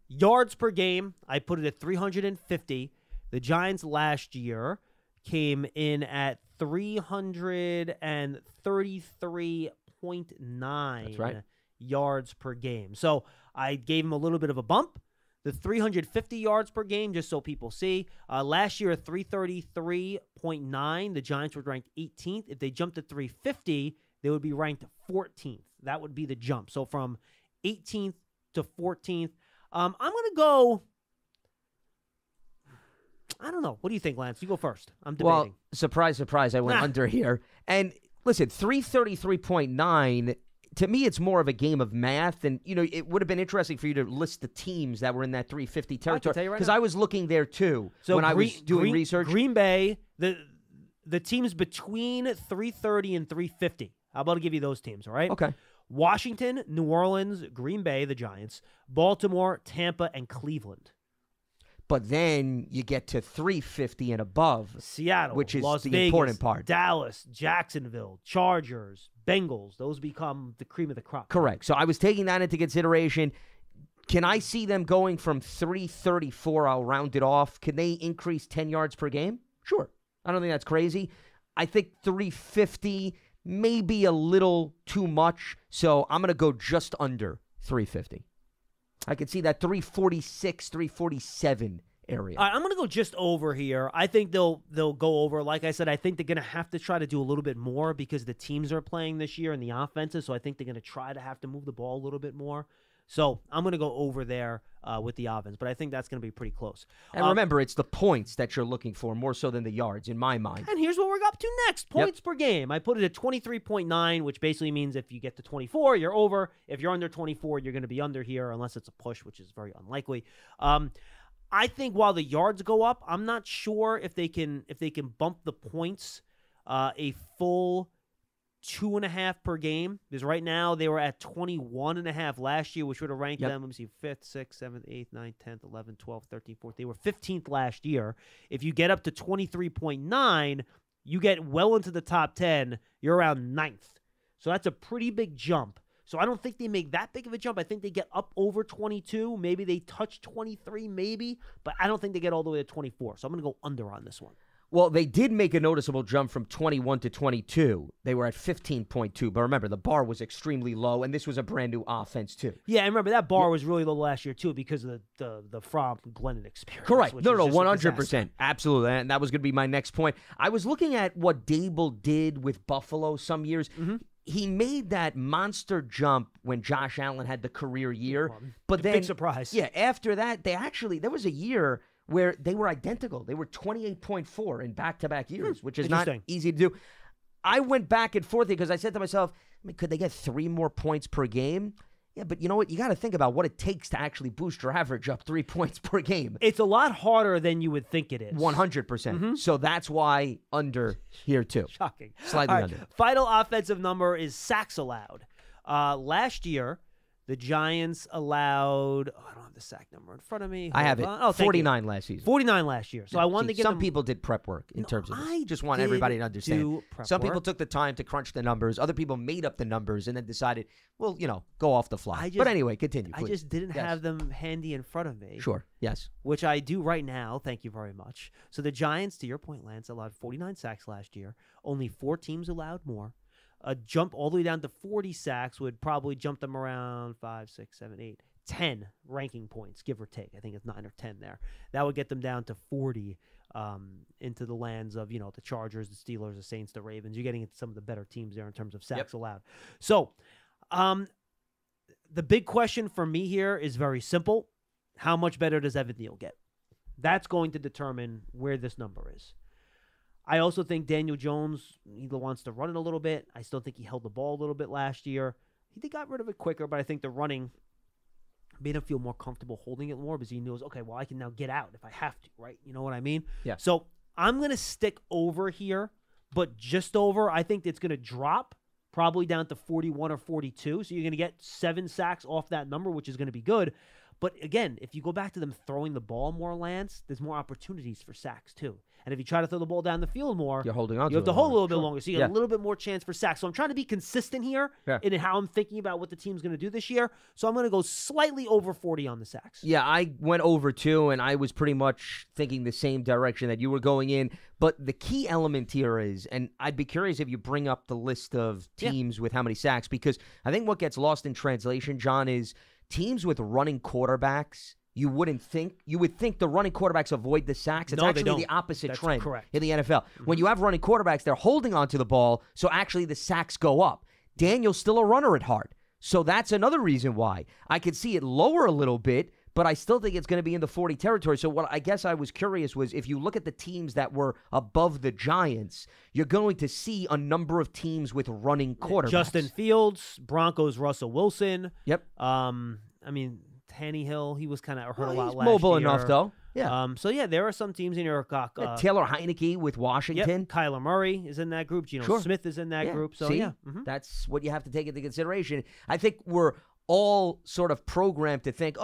Yards per game, I put it at 350. The Giants last year came in at 333.9.
That's right.
Yards per game. So I gave him a little bit of a bump. The 350 yards per game, just so people see. Last year, at 333.9, the Giants were ranked 18th. If they jumped to 350, they would be ranked 14th. That would be the jump. So from 18th to 14th. I'm going to go... I don't know. What do you think, Lance? You go first. I'm debating.
Well, surprise, surprise, I went under here. And listen, 333.9... To me, it's more of a game of math, and it would have been interesting for you to list the teams that were in that 350 territory because I was looking there too when I was doing research.
Green Bay, the teams between 330 and 350. How about I give you those teams? All right.
Okay.
Washington, New Orleans, Green Bay, the Giants, Baltimore, Tampa, and Cleveland.
But then you get to 350 and above.
Seattle,
which is
Las
the
Vegas,
important part.
Dallas, Jacksonville, Chargers, Bengals. Those become the cream of the crop.
Correct. So I was taking that into consideration. Can I see them going from 334? I'll round it off. Can they increase 10 yards per game? Sure. I don't think that's crazy. I think 350, may be a little too much, so I'm going to go just under 350. I could see that 346, 347 area.
I'm going to go just over here. I think they'll go over. Like I said, I think they're going to have to try to do a little bit more because the teams are playing this year and the offenses, so I think they're going to try to have to move the ball a little bit more. So I'm going to go over there with the offense, but I think that's going to be pretty close.
And remember, it's the points that you're looking for more so than the yards, in my mind.
And here's what we're up to next, points per game. I put it at 23.9, which basically means if you get to 24, you're over. If you're under 24, you're going to be under here unless it's a push, which is very unlikely. I think while the yards go up, I'm not sure if they can bump the points a full 2.5 per game, because right now they were at 21.5 last year, which would have ranked them, let me see, 5th, 6th, 7th, 8th, 9th, 10th, 11th, 12th, 13th, 14th. They were 15th last year. If you get up to 23.9, you get well into the top 10, you're around 9th. So that's a pretty big jump. So I don't think they make that big of a jump. I think they get up over 22. Maybe they touch 23, maybe, but I don't think they get all the way to 24. So I'm going to go under on this one.
Well, they did make a noticeable jump from 21 to 22. They were at 15.2. But remember, the bar was extremely low, and this was a brand-new offense, too.
Yeah, and remember, that bar was really low last year, too, because of the Fromm Glennon experience.
Correct. No, 100%. Absolutely. And that was going to be my next point. I was looking at what Dable did with Buffalo some years. Mm-hmm. He made that monster jump when Josh Allen had the career year. But then,
big surprise.
Yeah, after that, there was a year where they were identical. They were 28.4 in back-to-back years, which is not easy to do. I went back and forth because I said to myself, could they get 3 more points per game? Yeah, but you know what? You got to think about what it takes to actually boost your average up 3 points per game.
It's a lot harder than you would think it is.
100%. Mm-hmm. So that's why under here, too.
Shocking.
Slightly under.
Final offensive number is sacks allowed. Last year, the Giants allowed, I don't have the sack number in front of me.
I have it. 49 last season.
49 last year. So I wanted to get
some people did prep work in terms of this. I just want everybody to understand. Some people took the time to crunch the numbers. Other people made up the numbers and then decided, well, go off the fly. But anyway, continue, please.
I just didn't have them handy in front of me.
Sure, yes.
Which I do right now. Thank you very much. So the Giants, to your point, Lance, allowed 49 sacks last year. Only 4 teams allowed more. A jump all the way down to 40 sacks would probably jump them around 5, 6, 7, 8, 10 ranking points, give or take. I think it's 9 or 10 there. That would get them down to 40 into the lands of, the Chargers, the Steelers, the Saints, the Ravens. You're getting into some of the better teams there in terms of sacks allowed. So the big question for me here is very simple. How much better does Evan Neal get? That's going to determine where this number is. I also think Daniel Jones either wants to run it a little bit. I still think he held the ball a little bit last year. He got rid of it quicker, but I think the running made him feel more comfortable holding it more because he knows, okay, well, I can now get out if I have to, right? You know what I mean?
Yeah.
So I'm going to stick over here, but just over. I think it's going to drop probably down to 41 or 42. So you're going to get 7 sacks off that number, which is going to be good. But again, if you go back to them throwing the ball more, Lance, there's more opportunities for sacks too. And if you try to throw the ball down the field more,
you're holding on.
You have to hold a little bit longer, so you get a little bit more chance for sacks. So I'm trying to be consistent here in how I'm thinking about what the team's going to do this year. So I'm going to go slightly over 40 on the sacks.
Yeah, I went over too, and I was pretty much thinking the same direction that you were going in. But the key element here is, and I'd be curious if you bring up the list of teams with how many sacks, because I think what gets lost in translation, John, is teams with running quarterbacks. You would think the running quarterbacks avoid the sacks. It's actually the opposite trend in the NFL. Mm-hmm. When you have running quarterbacks, they're holding onto the ball, so actually the sacks go up. Daniel's still a runner at heart. So that's another reason why. I could see it lower a little bit, but I still think it's going to be in the 40 territory. So what I guess I was curious was if you look at the teams that were above the Giants, you're going to see a number of teams with running quarterbacks.
Justin Fields, Broncos, Russell Wilson.
Yep.
Tannehill, he was kind of hurt a lot last year.
Mobile enough, though. Yeah.
There are some teams in here.
Taylor Heineke with Washington.
Yep. Kyler Murray is in that group. Geno Smith is in that group. So,
that's what you have to take into consideration. I think we're all sort of programmed to think,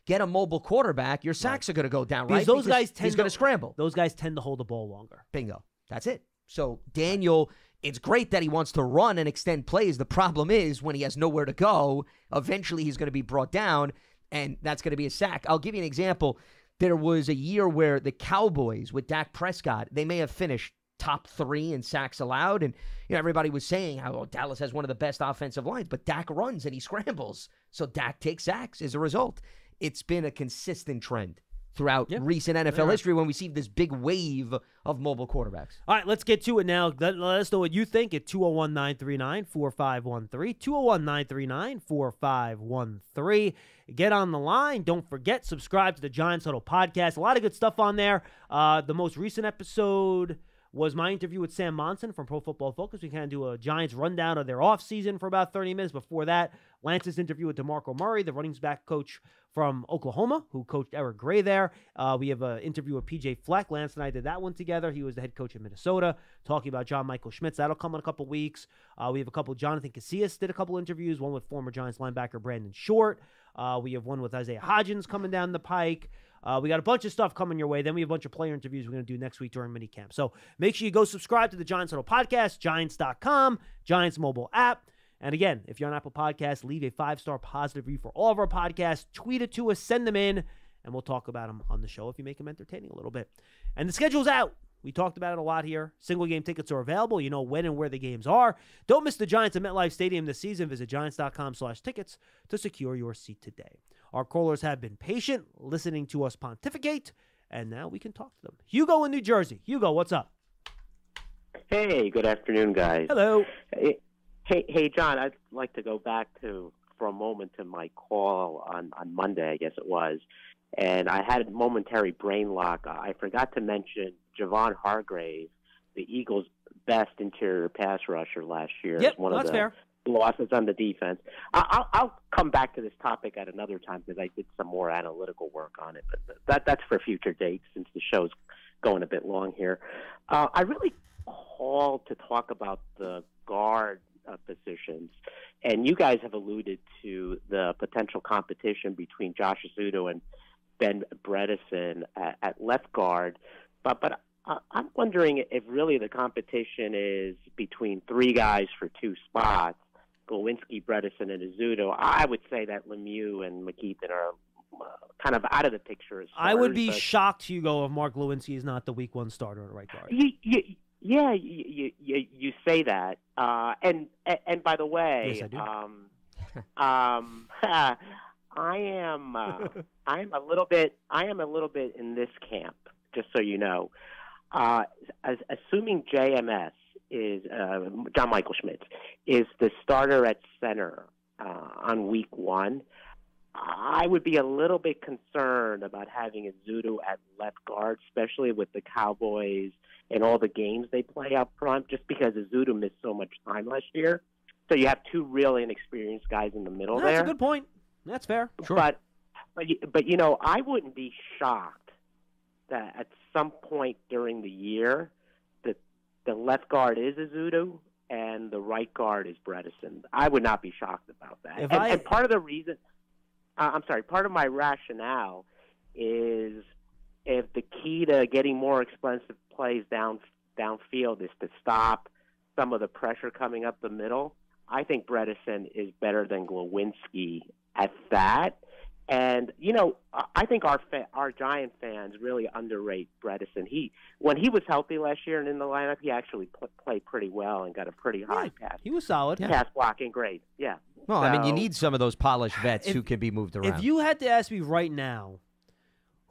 get a mobile quarterback, your sacks are going to go down, right?
Because he's
going to scramble.
Those guys tend to hold the ball longer.
Bingo. That's it. So, Daniel, it's great that he wants to run and extend plays. The problem is when he has nowhere to go, eventually he's going to be brought down, and that's going to be a sack. I'll give you an example. There was a year where the Cowboys with Dak Prescott, they may have finished top 3 in sacks allowed. And everybody was saying how Dallas has one of the best offensive lines, but Dak runs and he scrambles. So Dak takes sacks as a result. It's been a consistent trend throughout recent NFL history when we see this big wave of mobile quarterbacks.
All right, let's get to it now. Let us know what you think at 201-939-4513. 201-939-4513. Get on the line. Don't forget, subscribe to the Giants Huddle podcast. A lot of good stuff on there. The most recent episode was my interview with Sam Monson from Pro Football Focus. We kind of do a Giants rundown of their offseason for about 30 minutes. Before that, Lance's interview with DeMarco Murray, the running back coach from Oklahoma, who coached Eric Gray there. We have an interview with PJ Fleck. Lance and I did that one together. He was the head coach in Minnesota, talking about John Michael Schmitz. That'll come in a couple weeks. We have a couple. Jonathan Casillas did a couple interviews, one with former Giants linebacker Brandon Short. We have one with Isaiah Hodgins coming down the pike. We got a bunch of stuff coming your way. Then we have a bunch of player interviews we're going to do next week during minicamp. So make sure you go subscribe to the Giants Huddle podcast, Giants.com, Giants mobile app. And again, if you're on Apple Podcasts, leave a 5-star positive review for all of our podcasts. Tweet it to us, send them in, and we'll talk about them on the show if you make them entertaining a little bit. And the schedule's out. We talked about it a lot here. Single game tickets are available. You know when and where the games are. Don't miss the Giants at MetLife Stadium this season. Visit Giants.com/tickets to secure your seat today. Our callers have been patient, listening to us pontificate, and now we can talk to them. Hugo in New Jersey. Hugo, what's up?
Hey, good afternoon, guys.
Hello.
Hey, John, I'd like to go back for a moment to my call on Monday, I guess it was, and I had a momentary brain lock. I forgot to mention Javon Hargrave, the Eagles' best interior pass rusher last year.
Yep,
one of
that's
the
fair.
Losses on the defense. I'll come back to this topic at another time because I did some more analytical work on it, but that's for future dates since the show's going a bit long here. I really called to talk about the guard positions, and you guys have alluded to the potential competition between Josh Azudo and Ben Bredesen at left guard, but I'm wondering if really the competition is between 3 guys for 2 spots, Glowinski, Bredesen, and Azudo. I would say that Lemieux and McKeithen are kind of out of the picture as starters.
I would be shocked, Hugo, if Mark Lewinsky is not the week 1 starter at right guard.
Yeah, you say that, and by the way,
yes,
I am a little bit in this camp, just so you know. Assuming JMS is John Michael Schmitz is the starter at center on week 1, I would be a little bit concerned about having Azudo at left guard, especially with the Cowboys and all the games they play up front, just because Azudo missed so much time last year. So you have 2 really inexperienced guys in the middle there.
That's a good point. That's fair.
Sure. But I wouldn't be shocked that at some point during the year that the left guard is Azudo and the right guard is Bredesen. I would not be shocked about that. And part of the reason, part of my rationale is if the key to getting more explosive plays downfield is to stop some of the pressure coming up the middle, I think Bredesen is better than Glowinski at that. And, I think our Giant fans really underrate Bredesen. When he was healthy last year and in the lineup, he actually played pretty well and got a pretty high pass.
He was solid.
Pass blocking grade, yeah.
Well, I mean, you need some of those polished vets who can be moved around.
If you had to ask me right now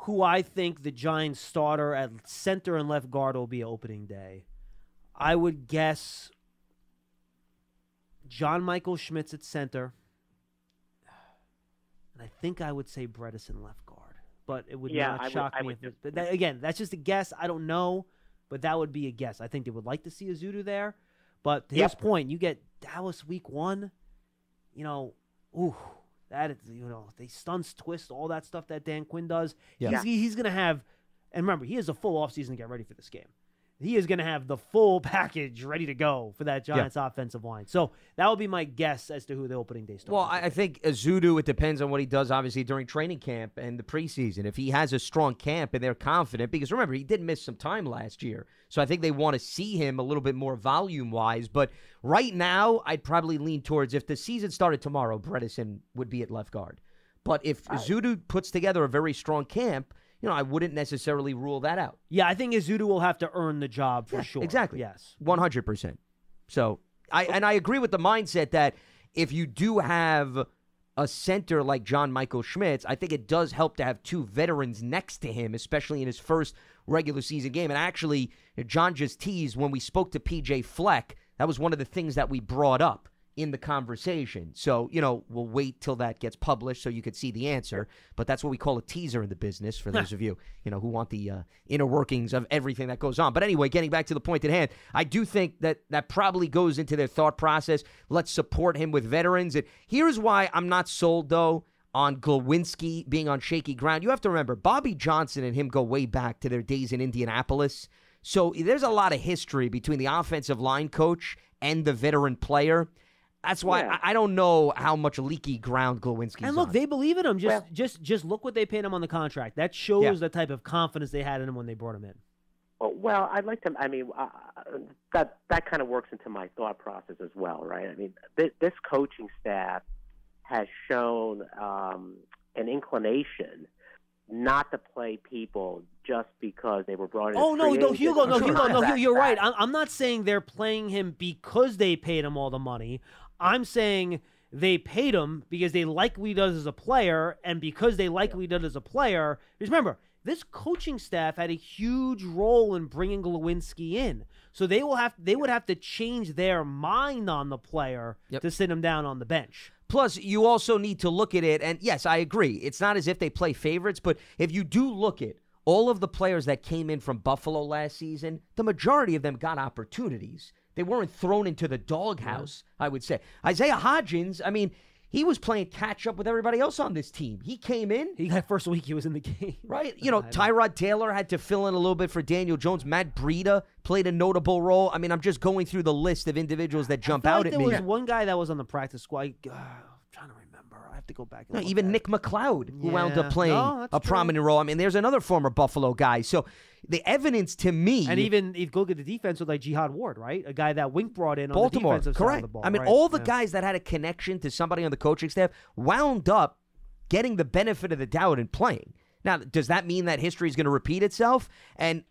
who I think the Giants starter at center and left guard will be opening day, I would guess John Michael Schmitz at center. And I think I would say Bredesen left guard. But it would not shock me. Again, that's just a guess. I don't know. But that would be a guess. I think they would like to see Azudu there. But to his point, you get Dallas week 1. That is, they stunts, twist, all that stuff that Dan Quinn does. Yeah. He's going to have, and remember, he has a full offseason to get ready for this game. He is going to have the full package ready to go for that Giants offensive line. So that would be my guess as to who the opening day starter.
Well, I think Azudu, it depends on what he does, obviously, during training camp and the preseason. If he has a strong camp and they're confident, because remember, he did miss some time last year. So I think they want to see him a little bit more volume-wise. But right now, I'd probably lean towards, if the season started tomorrow, Bredesen would be at left guard. But if Azudu puts together a very strong camp, I wouldn't necessarily rule that out.
Yeah, I think Izzudu will have to earn the job for sure.
Exactly.
Yes.
100%. So, I agree with the mindset that if you do have a center like John Michael Schmitz, I think it does help to have two veterans next to him, especially in his first regular season game. And actually, John just teased when we spoke to PJ Fleck, that was one of the things that we brought up in the conversation. So, we'll wait till that gets published so you could see the answer. But that's what we call a teaser in the business for those of you, who want the inner workings of everything that goes on. But anyway, getting back to the point at hand, I do think that probably goes into their thought process. Let's support him with veterans. And here's why I'm not sold, though, on Glowinski being on shaky ground. You have to remember, Bobby Johnson and him go way back to their days in Indianapolis. So there's a lot of history between the offensive line coach and the veteran player. That's why I don't know how much leaky ground Glowinski's on.
And look, they believe in him. Just look what they paid him on the contract. That shows the type of confidence they had in him when they brought him in.
Well, I'd like to. I mean, that kind of works into my thought process as well, right? I mean, this coaching staff has shown an inclination not to play people just because they were brought in.
Oh, no, Hugo, you're right. I'm not saying they're playing him because they paid him all the money. I'm saying they paid him because they like what he does as a player, and because they like what he does as a player, because remember, this coaching staff had a huge role in bringing Glowinski in. So they would have to change their mind on the player to sit him down on the bench.
Plus, you also need to look at it, and yes, I agree. It's not as if they play favorites, but if you do look at all of the players that came in from Buffalo last season, the majority of them got opportunities. They weren't thrown into the doghouse, I would say. Isaiah Hodgins, I mean, he was playing catch-up with everybody else on this team. He came in.
First week he was in the game.
Right? Tyrod Taylor had to fill in a little bit for Daniel Jones. Matt Breida played a notable role. I mean, I'm just going through the list of individuals that jump out at me.
There was one guy that was on the practice squad. I'm trying to remember. I have to go back. And
even Nick McLeod, who wound up playing a prominent role. I mean, there's another former Buffalo guy. So the evidence to me.
And even if you go get the defense with like Jihad Ward, right? A guy that Wink brought in
Baltimore,
on the defensive side of the ball.
I mean, all the guys that had a connection to somebody on the coaching staff wound up getting the benefit of the doubt and playing. Now, does that mean that history is going to repeat itself? And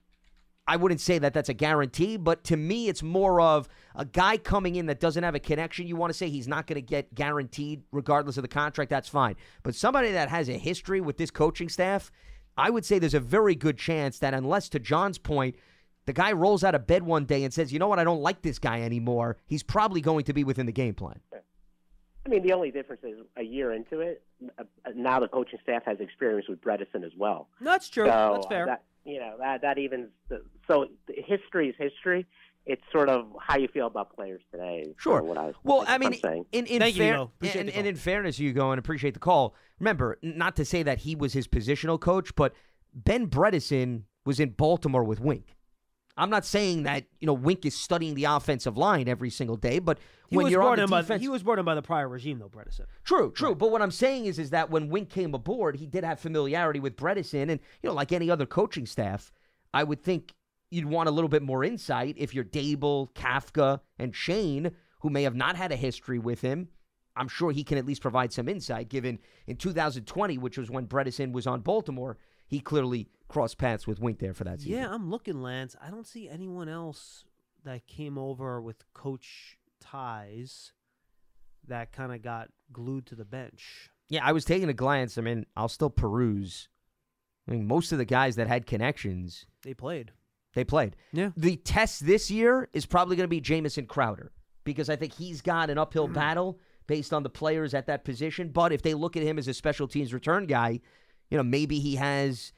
I wouldn't say that that's a guarantee, but to me, it's more of a guy coming in that doesn't have a connection. You want to say he's not going to get guaranteed regardless of the contract, that's fine. But somebody that has a history with this coaching staff, I would say there's a very good chance that unless, to John's point, the guy rolls out of bed one day and says, you know what, I don't like this guy anymore, he's probably going to be within the game plan.
I mean, the only difference is a year into it, now the coaching staff has experience with Bredesen as well.
That's true.
So
that's fair.
That evens. So history is history. It's sort of how you feel about players today.
Sure.
In
fairness, Hugo, and appreciate the call. Remember, not to say that he was his positional coach, but Ben Bredesen was in Baltimore with Wink. I'm not saying that Wink is studying the offensive line every single day, but when you're on the defense,
he was brought in by the prior regime, though, Bredesen.
True. Right. But what I'm saying is that when Wink came aboard, he did have familiarity with Bredesen, and like any other coaching staff, I would think you'd want a little bit more insight if you're Dable, Kafka, and Shane, who may have not had a history with him. I'm sure he can at least provide some insight, given in 2020, which was when Bredesen was on Baltimore, he clearly crossed paths with Wink there for that season.
Yeah, I'm looking, Lance. I don't see anyone else that came over with coach ties that kind of got glued to the bench.
Yeah, I was taking a glance. I mean, I'll still peruse. I mean, most of the guys that had connections.
They played.
Yeah. The test this year is probably going to be Jamison Crowder because I think he's got an uphill battle based on the players at that position. But if they look at him as a special teams return guy, maybe he has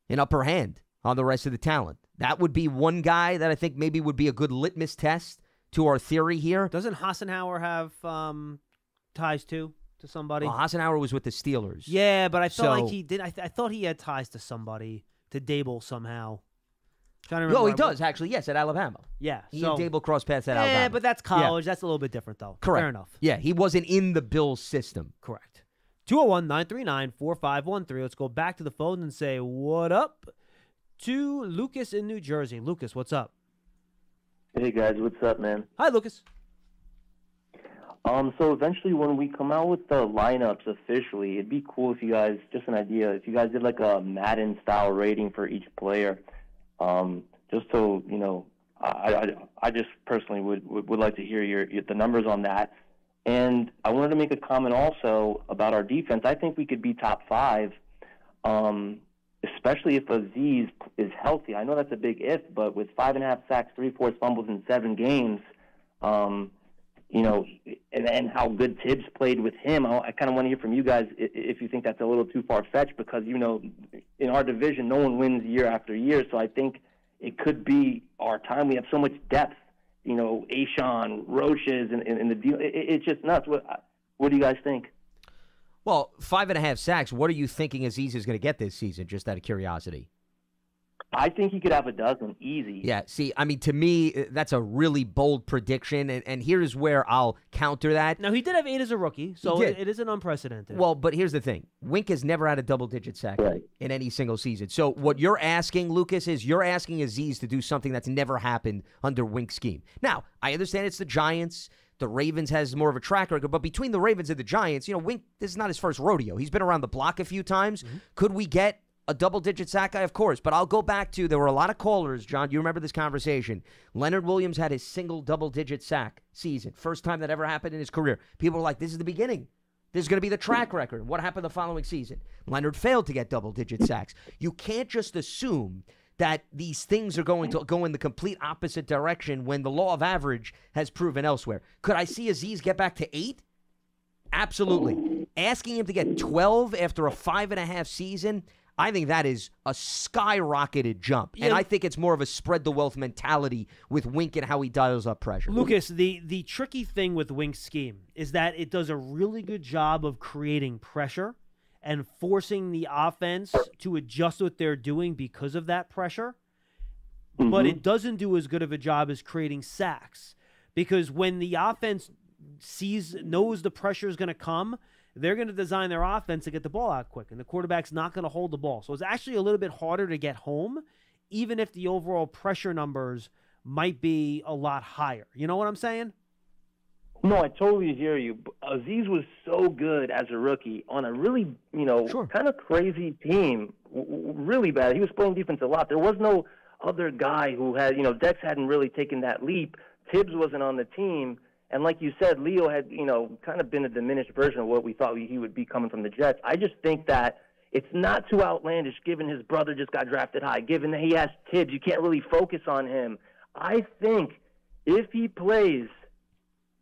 an upper hand on the rest of the talent. That would be one guy that I think maybe would be a good litmus test to our theory here.
Doesn't Hassenauer have ties to somebody?
Well, Hassenauer was with the Steelers.
Yeah, but I felt like he did. I thought he had ties to somebody, to Dable somehow.
No, he does, actually, yes, at Alabama.
Yeah.
He and Dable cross paths at Alabama.
Yeah, but that's college. Yeah. That's a little bit different, though.
Correct.
Fair enough.
Yeah, he wasn't in the Bills system.
Correct. 201-939-4513. Let's go back to the phone and say what up to Lucas in New Jersey. Lucas, what's up?
Hey, guys. What's up, man?
Hi, Lucas.
So eventually when we come out with the lineups officially, it'd be cool if you guys, just an idea, if you guys did like a Madden-style rating for each player. Just so, I just personally would like to hear the numbers on that. And I wanted to make a comment also about our defense. I think we could be top 5, especially if Aziz is healthy. I know that's a big if, but with 5.5 sacks, 3 forced fumbles in 7 games, and how good Tibbs played with him, I kind of want to hear from you guys if you think that's a little too far-fetched because, in our division, no one wins year after year. So I think it could be our time. We have so much depth, Ashawn, Roches, and the deal. It's just nuts. What do you guys think?
Well, 5.5 sacks, what are you thinking Aziz is going to get this season, just out of curiosity?
I think he could have a dozen, easy.
Yeah, see, I mean, to me, that's a really bold prediction, and here's where I'll counter that.
Now, he did have 8 as a rookie, so it isn't unprecedented.
Well, but here's the thing. Wink has never had a double-digit sack in any single season. So what you're asking, Lucas, is you're asking Aziz to do something that's never happened under Wink's scheme. Now, I understand it's the Giants. The Ravens has more of a track record, but between the Ravens and the Giants, Wink, this is not his first rodeo. He's been around the block a few times. Mm-hmm. Could we get a double-digit sack guy? Of course, but I'll go back to, there were a lot of callers, John, you remember this conversation. Leonard Williams had his single double-digit sack season. First time that ever happened in his career. People were like, this is the beginning. This is going to be the track record. What happened the following season? Leonard failed to get double-digit sacks. You can't just assume that these things are going to go in the complete opposite direction when the law of average has proven elsewhere. Could I see Aziz get back to 8? Absolutely. Asking him to get 12 after a 5.5 season, I think that is a skyrocketed jump. Yeah. And I think it's more of a spread the wealth mentality with Wink and how he dials up pressure.
Lucas, the tricky thing with Wink's scheme is that it does a really good job of creating pressure and forcing the offense to adjust what they're doing because of that pressure. Mm-hmm. But it doesn't do as good of a job as creating sacks. Because when the offense knows the pressure is going to come, they're going to design their offense to get the ball out quick, and the quarterback's not going to hold the ball. So it's actually a little bit harder to get home, even if the overall pressure numbers might be a lot higher. You know what I'm saying?
No, I totally hear you. Aziz was so good as a rookie on a really, kind of crazy team, really bad. He was playing defense a lot. There was no other guy who had, Dex hadn't really taken that leap. Tibbs wasn't on the team. And like you said, Leo had, kind of been a diminished version of what we thought he would be coming from the Jets. I just think that it's not too outlandish given his brother just got drafted high, given that he has Tibbs. You can't really focus on him. I think if he plays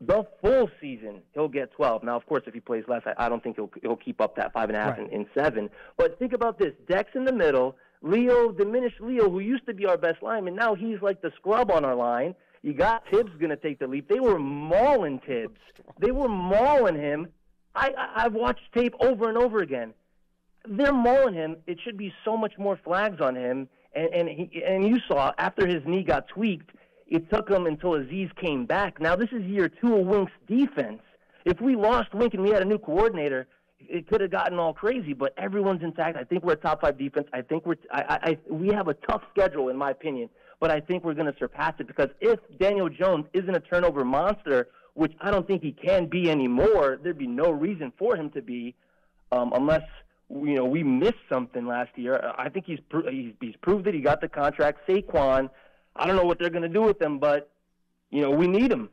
the full season, he'll get 12. Now, of course, if he plays less, I don't think he'll keep up that 5.5 and 7. But think about this. Dex in the middle, diminished Leo, who used to be our best lineman. Now he's like the scrub on our line. You got Tibbs going to take the leap. They were mauling Tibbs. They were mauling him. I've watched tape over and over again. They're mauling him. It should be so much more flags on him. And you saw, after his knee got tweaked, it took him until Aziz came back. Now, this is year 2 of Wink's defense. If we lost Wink and we had a new coordinator, it could have gotten all crazy, but everyone's intact. I think we're a top 5 defense. I think we have a tough schedule, in my opinion, but I think we're going to surpass it because if Daniel Jones isn't a turnover monster, which I don't think he can be anymore, there'd be no reason for him to be unless we missed something last year. I think he's proved it. He got the contract. Saquon, I don't know what they're going to do with him, but we need him.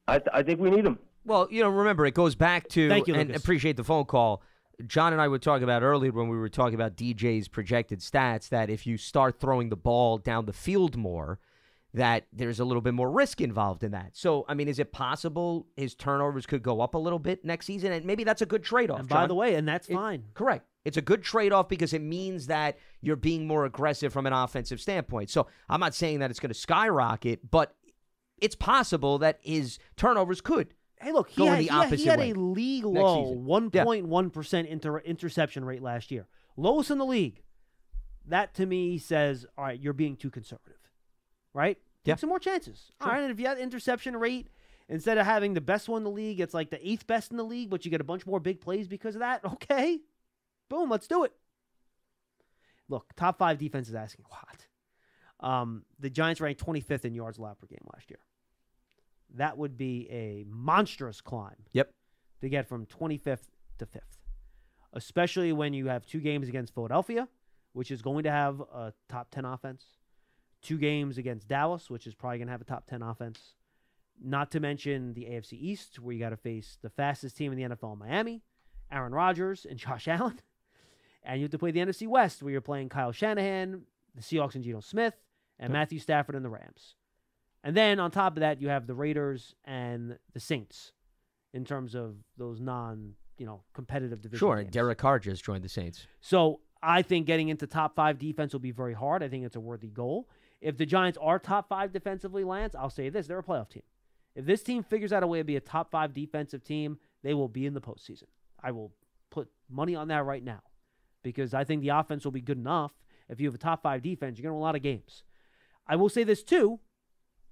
I think we need him.
Well, remember, it goes back to,
Thank you,
and
Lucas.
Appreciate the phone call. John and I were talking about earlier when we were talking about DJ's projected stats that if you start throwing the ball down the field more, that there's a little bit more risk involved in that. So, I mean, is it possible his turnovers could go up a little bit next season? And maybe that's a good trade-off,
And
John.
by the way, and that's fine.
Correct. It's a good trade-off because it means that you're being more aggressive from an offensive standpoint. So I'm not saying that it's going to skyrocket, but it's possible that his turnovers could.
Hey, look, he had a league-low 1.1% interception rate last year. Lowest in the league. That, to me, says, all right, you're being too conservative, right? Take some more chances. Sure. All right, and if you have interception rate, instead of having the best one in the league, it's like the 8th best in the league, but you get a bunch more big plays because of that, okay. Boom, let's do it. Look, top 5 defense is asking a lot. The Giants ranked 25th in yards allowed per game last year. that would be a monstrous climb.
Yep.
To get from 25th to 5th, especially when you have 2 games against Philadelphia, which is going to have a top 10 offense, 2 games against Dallas, which is probably going to have a top 10 offense, not to mention the AFC East, where you got to face the fastest team in the NFL in Miami, Aaron Rodgers and Josh Allen, and you have to play the NFC West, where you're playing Kyle Shanahan, the Seahawks and Geno Smith, and Matthew Stafford and the Rams. And then on top of that, you have the Raiders and the Saints in terms of those competitive division
Sure,
games.
and Derek Carr just joined the Saints.
So I think getting into top 5 defense will be very hard. I think it's a worthy goal. If the Giants are top 5 defensively, Lance, I'll say this, they're a playoff team. If this team figures out a way to be a top 5 defensive team, they will be in the postseason. I will put money on that right now because I think the offense will be good enough. If you have a top 5 defense, you're going to win a lot of games. I will say this too,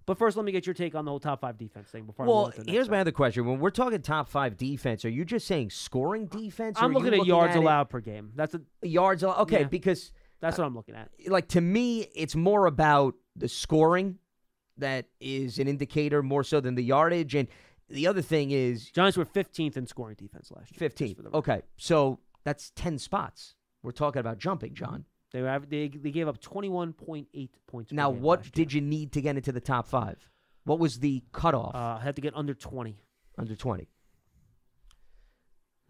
but first let me get your take on the whole top 5 defense thing before I move on to the next
here's my
one.
other question. When we're talking top 5 defense, are you just saying scoring defense?
I'm looking at yards allowed per game. That's
yards allowed. Okay,
yeah,
because
that's what I'm looking at.
Like, to me, it's more about the scoring that is an indicator more so than the yardage. And the other thing is
Giants were 15th in scoring defense last year.
15th. Okay, so that's 10 spots. We're talking about jumping, John.
They gave up 21.8 points.
Now, what did you need to get into the top 5? What was the cutoff?
Had to get under 20.
Under 20.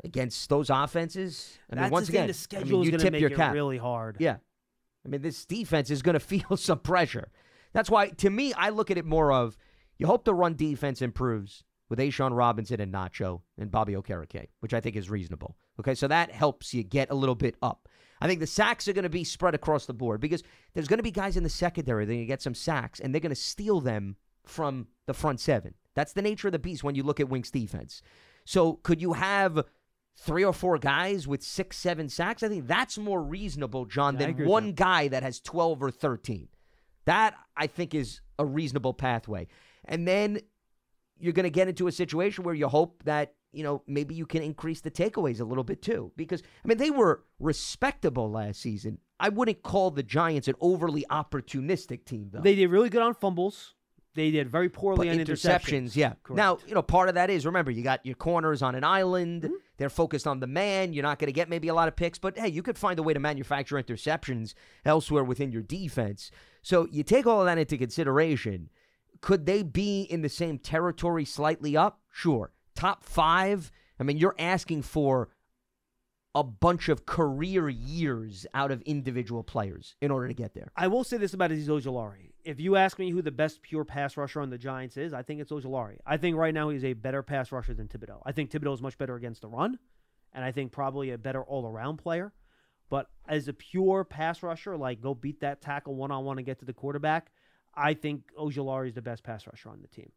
Against those offenses,
That's
once
the thing,
again,
the schedule is
you
going to
tip
make
your
it
cap.
really hard.
Yeah. I mean, this defense is going to feel some pressure. That's why, to me, I look at it more of, you hope the run defense improves with A'Shaun Robinson and Nacho and Bobby Okereke, which I think is reasonable. Okay, so that helps you get a little bit up. I think the sacks are going to be spread across the board because there's going to be guys in the secondary that are going to get some sacks, and they're going to steal them from the front 7. That's the nature of the beast when you look at Wink's defense. So could you have 3 or 4 guys with 6, 7 sacks? I think that's more reasonable, John, than one guy that has 12 or 13. That, I think, is a reasonable pathway. And then you're going to get into a situation where you hope that, maybe you can increase the takeaways a little bit too. Because, I mean, they were respectable last season. I wouldn't call the Giants an overly opportunistic team, though.
They did really good on fumbles. They did very poorly on interceptions.
Yeah.
Correct.
Now, part of that is, remember, you got your corners on an island. Mm-hmm. They're focused on the man. You're not going to get maybe a lot of picks. But, hey, you could find a way to manufacture interceptions elsewhere within your defense. So you take all of that into consideration. Could they be in the same territory slightly up? Sure. Top 5, I mean, you're asking for a bunch of career years out of individual players in order to get there.
I will say this about Azeez Ojulari. If you ask me who the best pure pass rusher on the Giants is, I think it's Ojulari. I think right now he's a better pass rusher than Thibodeau. I think Thibodeau is much better against the run, and I think probably a better all-around player. But as a pure pass rusher, like go beat that tackle one-on-one and get to the quarterback, I think Ojulari is the best pass rusher on the team.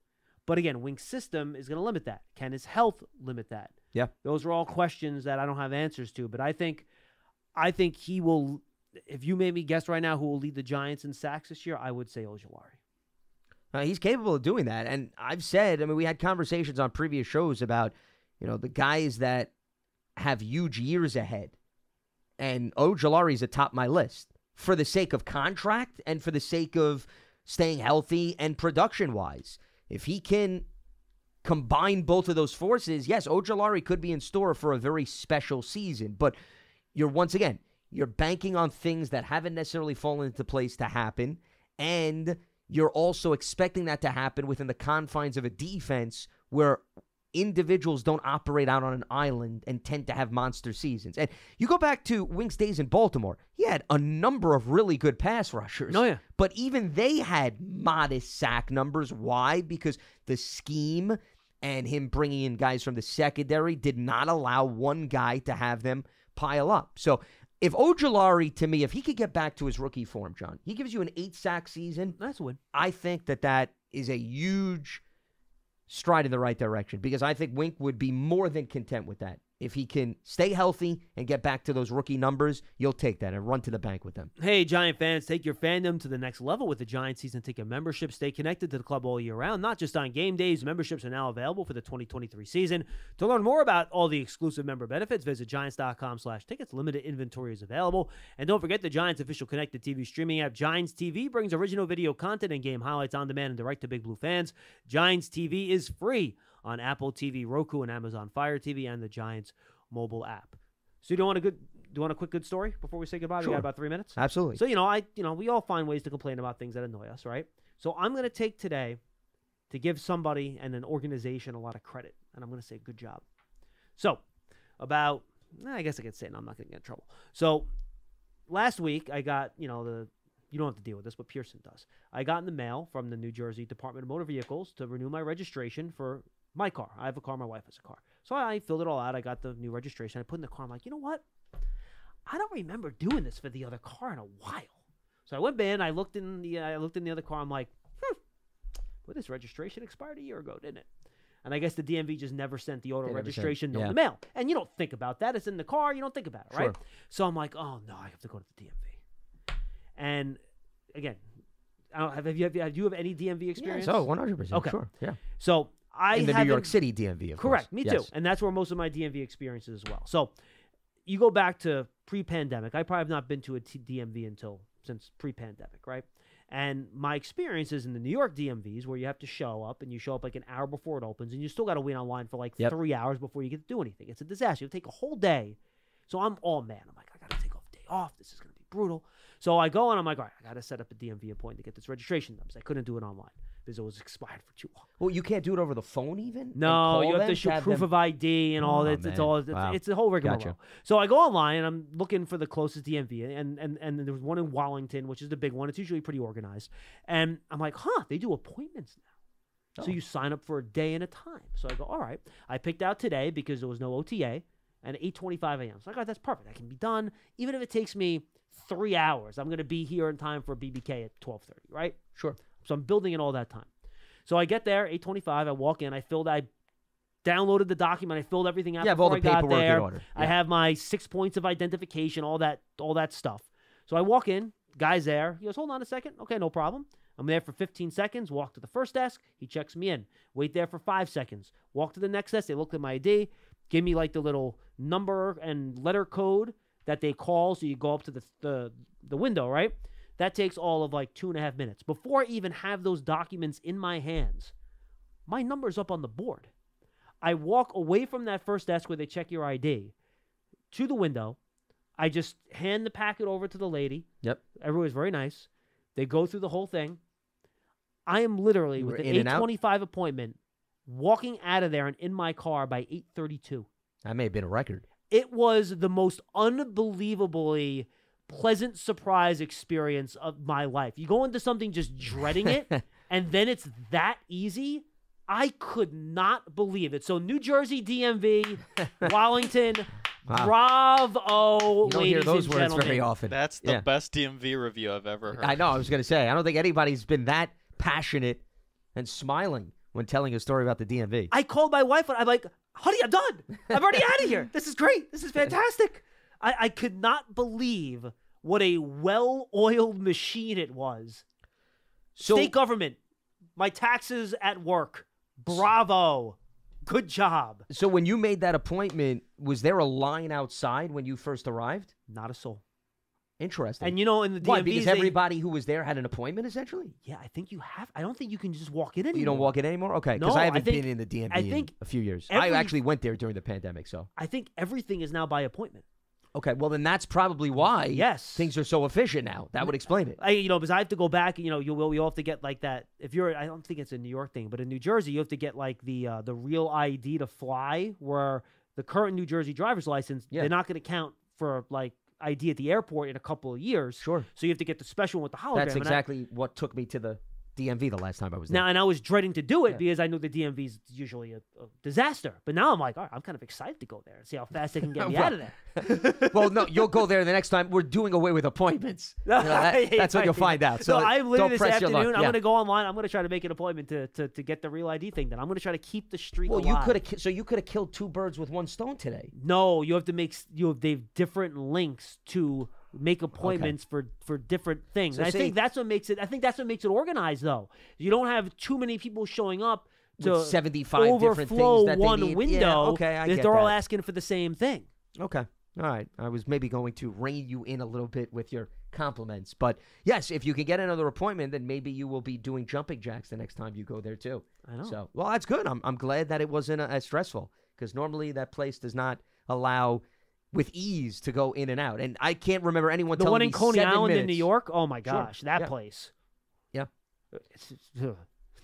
But again, Wink's system is going to limit that. Can his health limit that?
Yeah.
Those are all questions that I don't have answers to. But I think he will, if you made me guess right now who will lead the Giants in sacks this year, I would say Ojulari.
He's capable of doing that. And I've said, I mean, we had conversations on previous shows about, the guys that have huge years ahead. And Ojulari's atop my list for the sake of contract and for the sake of staying healthy and production-wise. If he can combine both of those forces, yes, Ojulari could be in store for a very special season. But you're banking on things that haven't necessarily fallen into place to happen, and you're also expecting that to happen within the confines of a defense where individuals don't operate out on an island and tend to have monster seasons. And you go back to Wink's days in Baltimore, he had a number of really good pass rushers.
Oh, yeah.
But even they had modest sack numbers. Why? Because the scheme and him bringing in guys from the secondary did not allow one guy to have them pile up. So if Ojulari, to me, if he could get back to his rookie form, John, he gives you an 8-sack season.
That's a win.
I think that is a huge stride in the right direction because I think Wink would be more than content with that. if he can stay healthy and get back to those rookie numbers, you'll take that and run to the bank with them.
Hey, Giant fans, take your fandom to the next level with the Giant season ticket membership. Stay connected to the club all year round, not just on game days. Memberships are now available for the 2023 season. To learn more about all the exclusive member benefits, visit giants.com/tickets. Limited inventory is available. And don't forget the Giants official connected TV streaming app, Giants TV, brings original video content and game highlights on demand and direct to Big Blue fans. Giants TV is free on Apple TV, Roku, and Amazon Fire TV, and the Giants mobile app. So do you want a quick good story before we say goodbye?
Sure.
We got about 3 minutes.
Absolutely.
So we all find ways to complain about things that annoy us, right? So I'm going to take today to give somebody and an organization a lot of credit, and I'm going to say good job. So I guess I could say it, and I'm not going to get in trouble. So last week I got you don't have to deal with this, but Pearson does. I got in the mail from the New Jersey Department of Motor Vehicles to renew my registration for my car. I have a car. My wife has a car. So I filled it all out. I got the new registration. I put in the car. I'm like, you know what? I don't remember doing this for the other car in a while. So I went in. I looked in the other car. I'm like, well, this registration expired a year ago, didn't it? And I guess the DMV just never sent the auto registration note in the mail. And you don't think about that. It's in the car. You don't think about it, right? Sure. So I'm like, oh no, I have to go to the DMV. And again, have you have any DMV experience?
Yeah, so 100%.
Okay.
Sure. Yeah.
So
in the New York City DMV, of
correct.
course.
Me too. And that's where most of my DMV experiences as well. So you go back to pre-pandemic. I probably have not been to a DMV since pre-pandemic, right? And my experience is in the New York DMVs where you have to show up, and you show up like an hour before it opens, and you still got to wait online for like 3 hours before you get to do anything. It's a disaster. You take a whole day. So I'm all man. I'm like, I got to take a day off. This is going to be brutal. So I go and I'm like, all right, I got to set up a DMV appointment to get this registration numbers. I couldn't do it online because it was expired for too long.
Well, you can't do it over the phone even?
No, you have to show proof of ID and all that. It's a whole rigmarole.
Gotcha.
So I go online and I'm looking for the closest DMV, and there was one in Wallington, which is the big one. It's usually pretty organized. And I'm like, they do appointments now. So you sign up for a day and a time. So I go, all right. I picked out today because there was no OTA and 8:25 a.m. So I go, that's perfect. I can be done. Even if it takes me 3 hours, I'm going to be here in time for BBK at 12:30, right?
Sure.
So I'm building in all that time. So I get there, 8:25. I walk in. I downloaded the document. I filled everything out before I got there. In order. Yeah. I have my 6 points of identification, all that stuff. So I walk in. Guy's there. He goes, hold on a second. Okay, no problem. I'm there for 15 seconds. Walk to the first desk. He checks me in. Wait there for 5 seconds. Walk to the next desk. They look at my ID. Give me like the little number and letter code that they call. So you go up to the window, right? That takes all of like 2.5 minutes. Before I even have those documents in my hands, my number's up on the board. I walk away from that first desk where they check your ID to the window. I just hand the packet over to the lady.
Yep.
Everyone's very nice. They go through the whole thing. I am literally, with an 8:25 appointment, walking out of there and in my car by 8:32.
That may have been a record.
It was the most unbelievably pleasant surprise experience of my life. You go into something just dreading it, and then it's that easy. I could not believe it. So New Jersey DMV, Wallington, bravo,
you don't hear those words very often.
That's the best DMV review I've ever heard.
I know. I was going to say, I don't think anybody's been that passionate and smiling when telling a story about the DMV.
I called my wife, and I'm like, honey, I'm done. I'm already out of here. This is great. This is fantastic. I could not believe what a well-oiled machine it was. So, state government, my taxes at work, bravo. Good job.
So when you made that appointment, was there a line outside when you first arrived?
Not a soul.
Interesting.
And in the DMVs...
Why, because everybody who was there had an appointment, essentially?
Yeah, I think you have... I don't think you can just walk in anymore.
You don't walk in anymore? Okay, because I haven't been in the DMV in a few years. I actually went there during the pandemic, so...
I think everything is now by appointment.
Okay, well, then that's probably why things are so efficient now. That would explain it.
Because I have to go back, you have to get like that. If you're... I don't think it's a New York thing, but in New Jersey, you have to get like the real ID to fly, where the current New Jersey driver's license, they're not going to count for like ID at the airport in a couple of years.
Sure.
So you have to get the special one with the hologram.
That's exactly what took me to the DMV the last time I was there.
Now, and I was dreading to do it because I knew the DMV is usually a disaster. But now I'm like, all right, I'm kind of excited to go there and see how fast they can get me out of there.
Well, no, you'll go there the next time. We're doing away with appointments. That's what you'll find out. So
I'm literally this afternoon. I'm
Yeah.
going to go online. I'm going to try to make an appointment to get the Real ID thing done. I'm going to try to keep the streak alive.
You could have killed 2 birds with 1 stone today.
No, you have to make they've different links to make appointments for different things.
So
and I think that's what makes it organized, though. You don't have too many people showing up to
with 75 different things that
one
they need.
window.
Yeah, okay, I get
they're all
that.
asking for the same thing.
Okay. All right. I was maybe going to rein you in a little bit with your compliments. But, yes, if you can get another appointment, then maybe you will be doing jumping jacks the next time you go there, too.
I know.
So, well, that's good. I'm glad that it wasn't as stressful because normally that place does not allow with ease to go in and out. And I can't remember anyone telling me 7 minutes.
The one in Coney Island in New York? Oh, my gosh. That place.
Yeah.
It's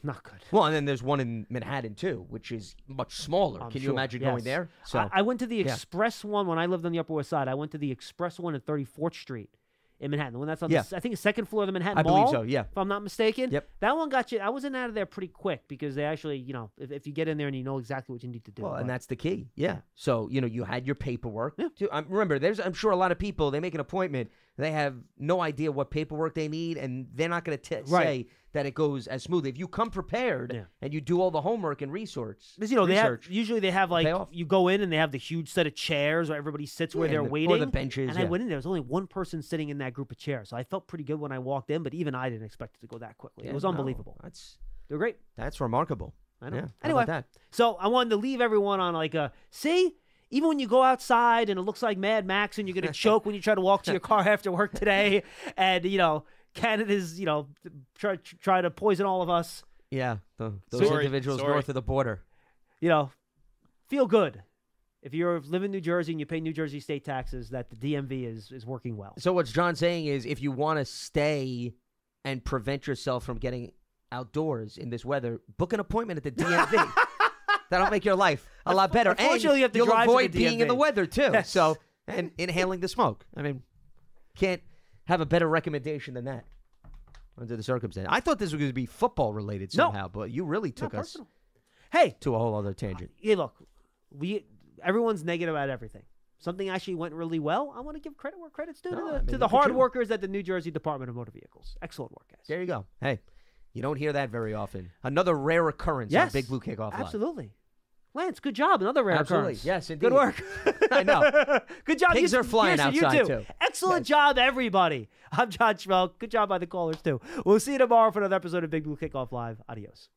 not good.
Well, and then there's one in Manhattan, too, which is much smaller. Can you imagine going there? So
I went to the Express one when I lived on the Upper West Side. I went to the Express one at 34th Street in Manhattan. The one that's on the, I think, the second floor of the Manhattan Mall.
I believe so, yeah.
If I'm not mistaken.
Yep.
That one got you. I was in out of there pretty quick because they actually, if you get in there and you know exactly what you need to do.
Well, and that's the key. Yeah. So, you had your paperwork.
Yeah.
Remember, I'm sure a lot of people, they make an appointment, they have no idea what paperwork they need, and they're not going to say that it goes as smoothly. If you come prepared and you do all the homework and research.
Because, they have like, you go in and they have the huge set of chairs where everybody sits where they're waiting.
Or the benches.
And I went in, there was only one person sitting in that group of chairs. So I felt pretty good when I walked in, but even I didn't expect it to go that quickly.
Yeah,
it was unbelievable. They're great.
That's remarkable.
I know.
Yeah,
anyway, so I wanted to leave everyone on like even when you go outside and it looks like Mad Max and you're going to choke when you try to walk to your car after work today and, Canada's, try to poison all of us.
Yeah, those individuals north of the border.
Feel good. If you live in New Jersey and you pay New Jersey state taxes, that the DMV is working well.
So what John's saying is if you want to stay and prevent yourself from getting outdoors in this weather, book an appointment at the DMV. That'll make your life a lot better.
Unfortunately,
and
you have to
you'll
drive
avoid
to the
being in the weather, too.
Yes.
So, and inhaling the smoke. I mean, can't have a better recommendation than that under the circumstance. I thought this was going to be football-related somehow, but you really took us to a whole other tangent.
Hey, look, everyone's negative about everything. Something actually went really well. I want to give credit where credit's due to the hard workers at the New Jersey Department of Motor Vehicles. Excellent work, guys.
There you go. Hey. You don't hear that very often. Another rare occurrence on Big Blue Kickoff Live.
Absolutely. Lance, good job. Another rare occurrence.
Yes, indeed.
Good work.
I know.
Good job.
Pigs are flying outside, too.
Excellent job, everybody. I'm John Schmeelk. Good job by the callers, too. We'll see you tomorrow for another episode of Big Blue Kickoff Live. Adios.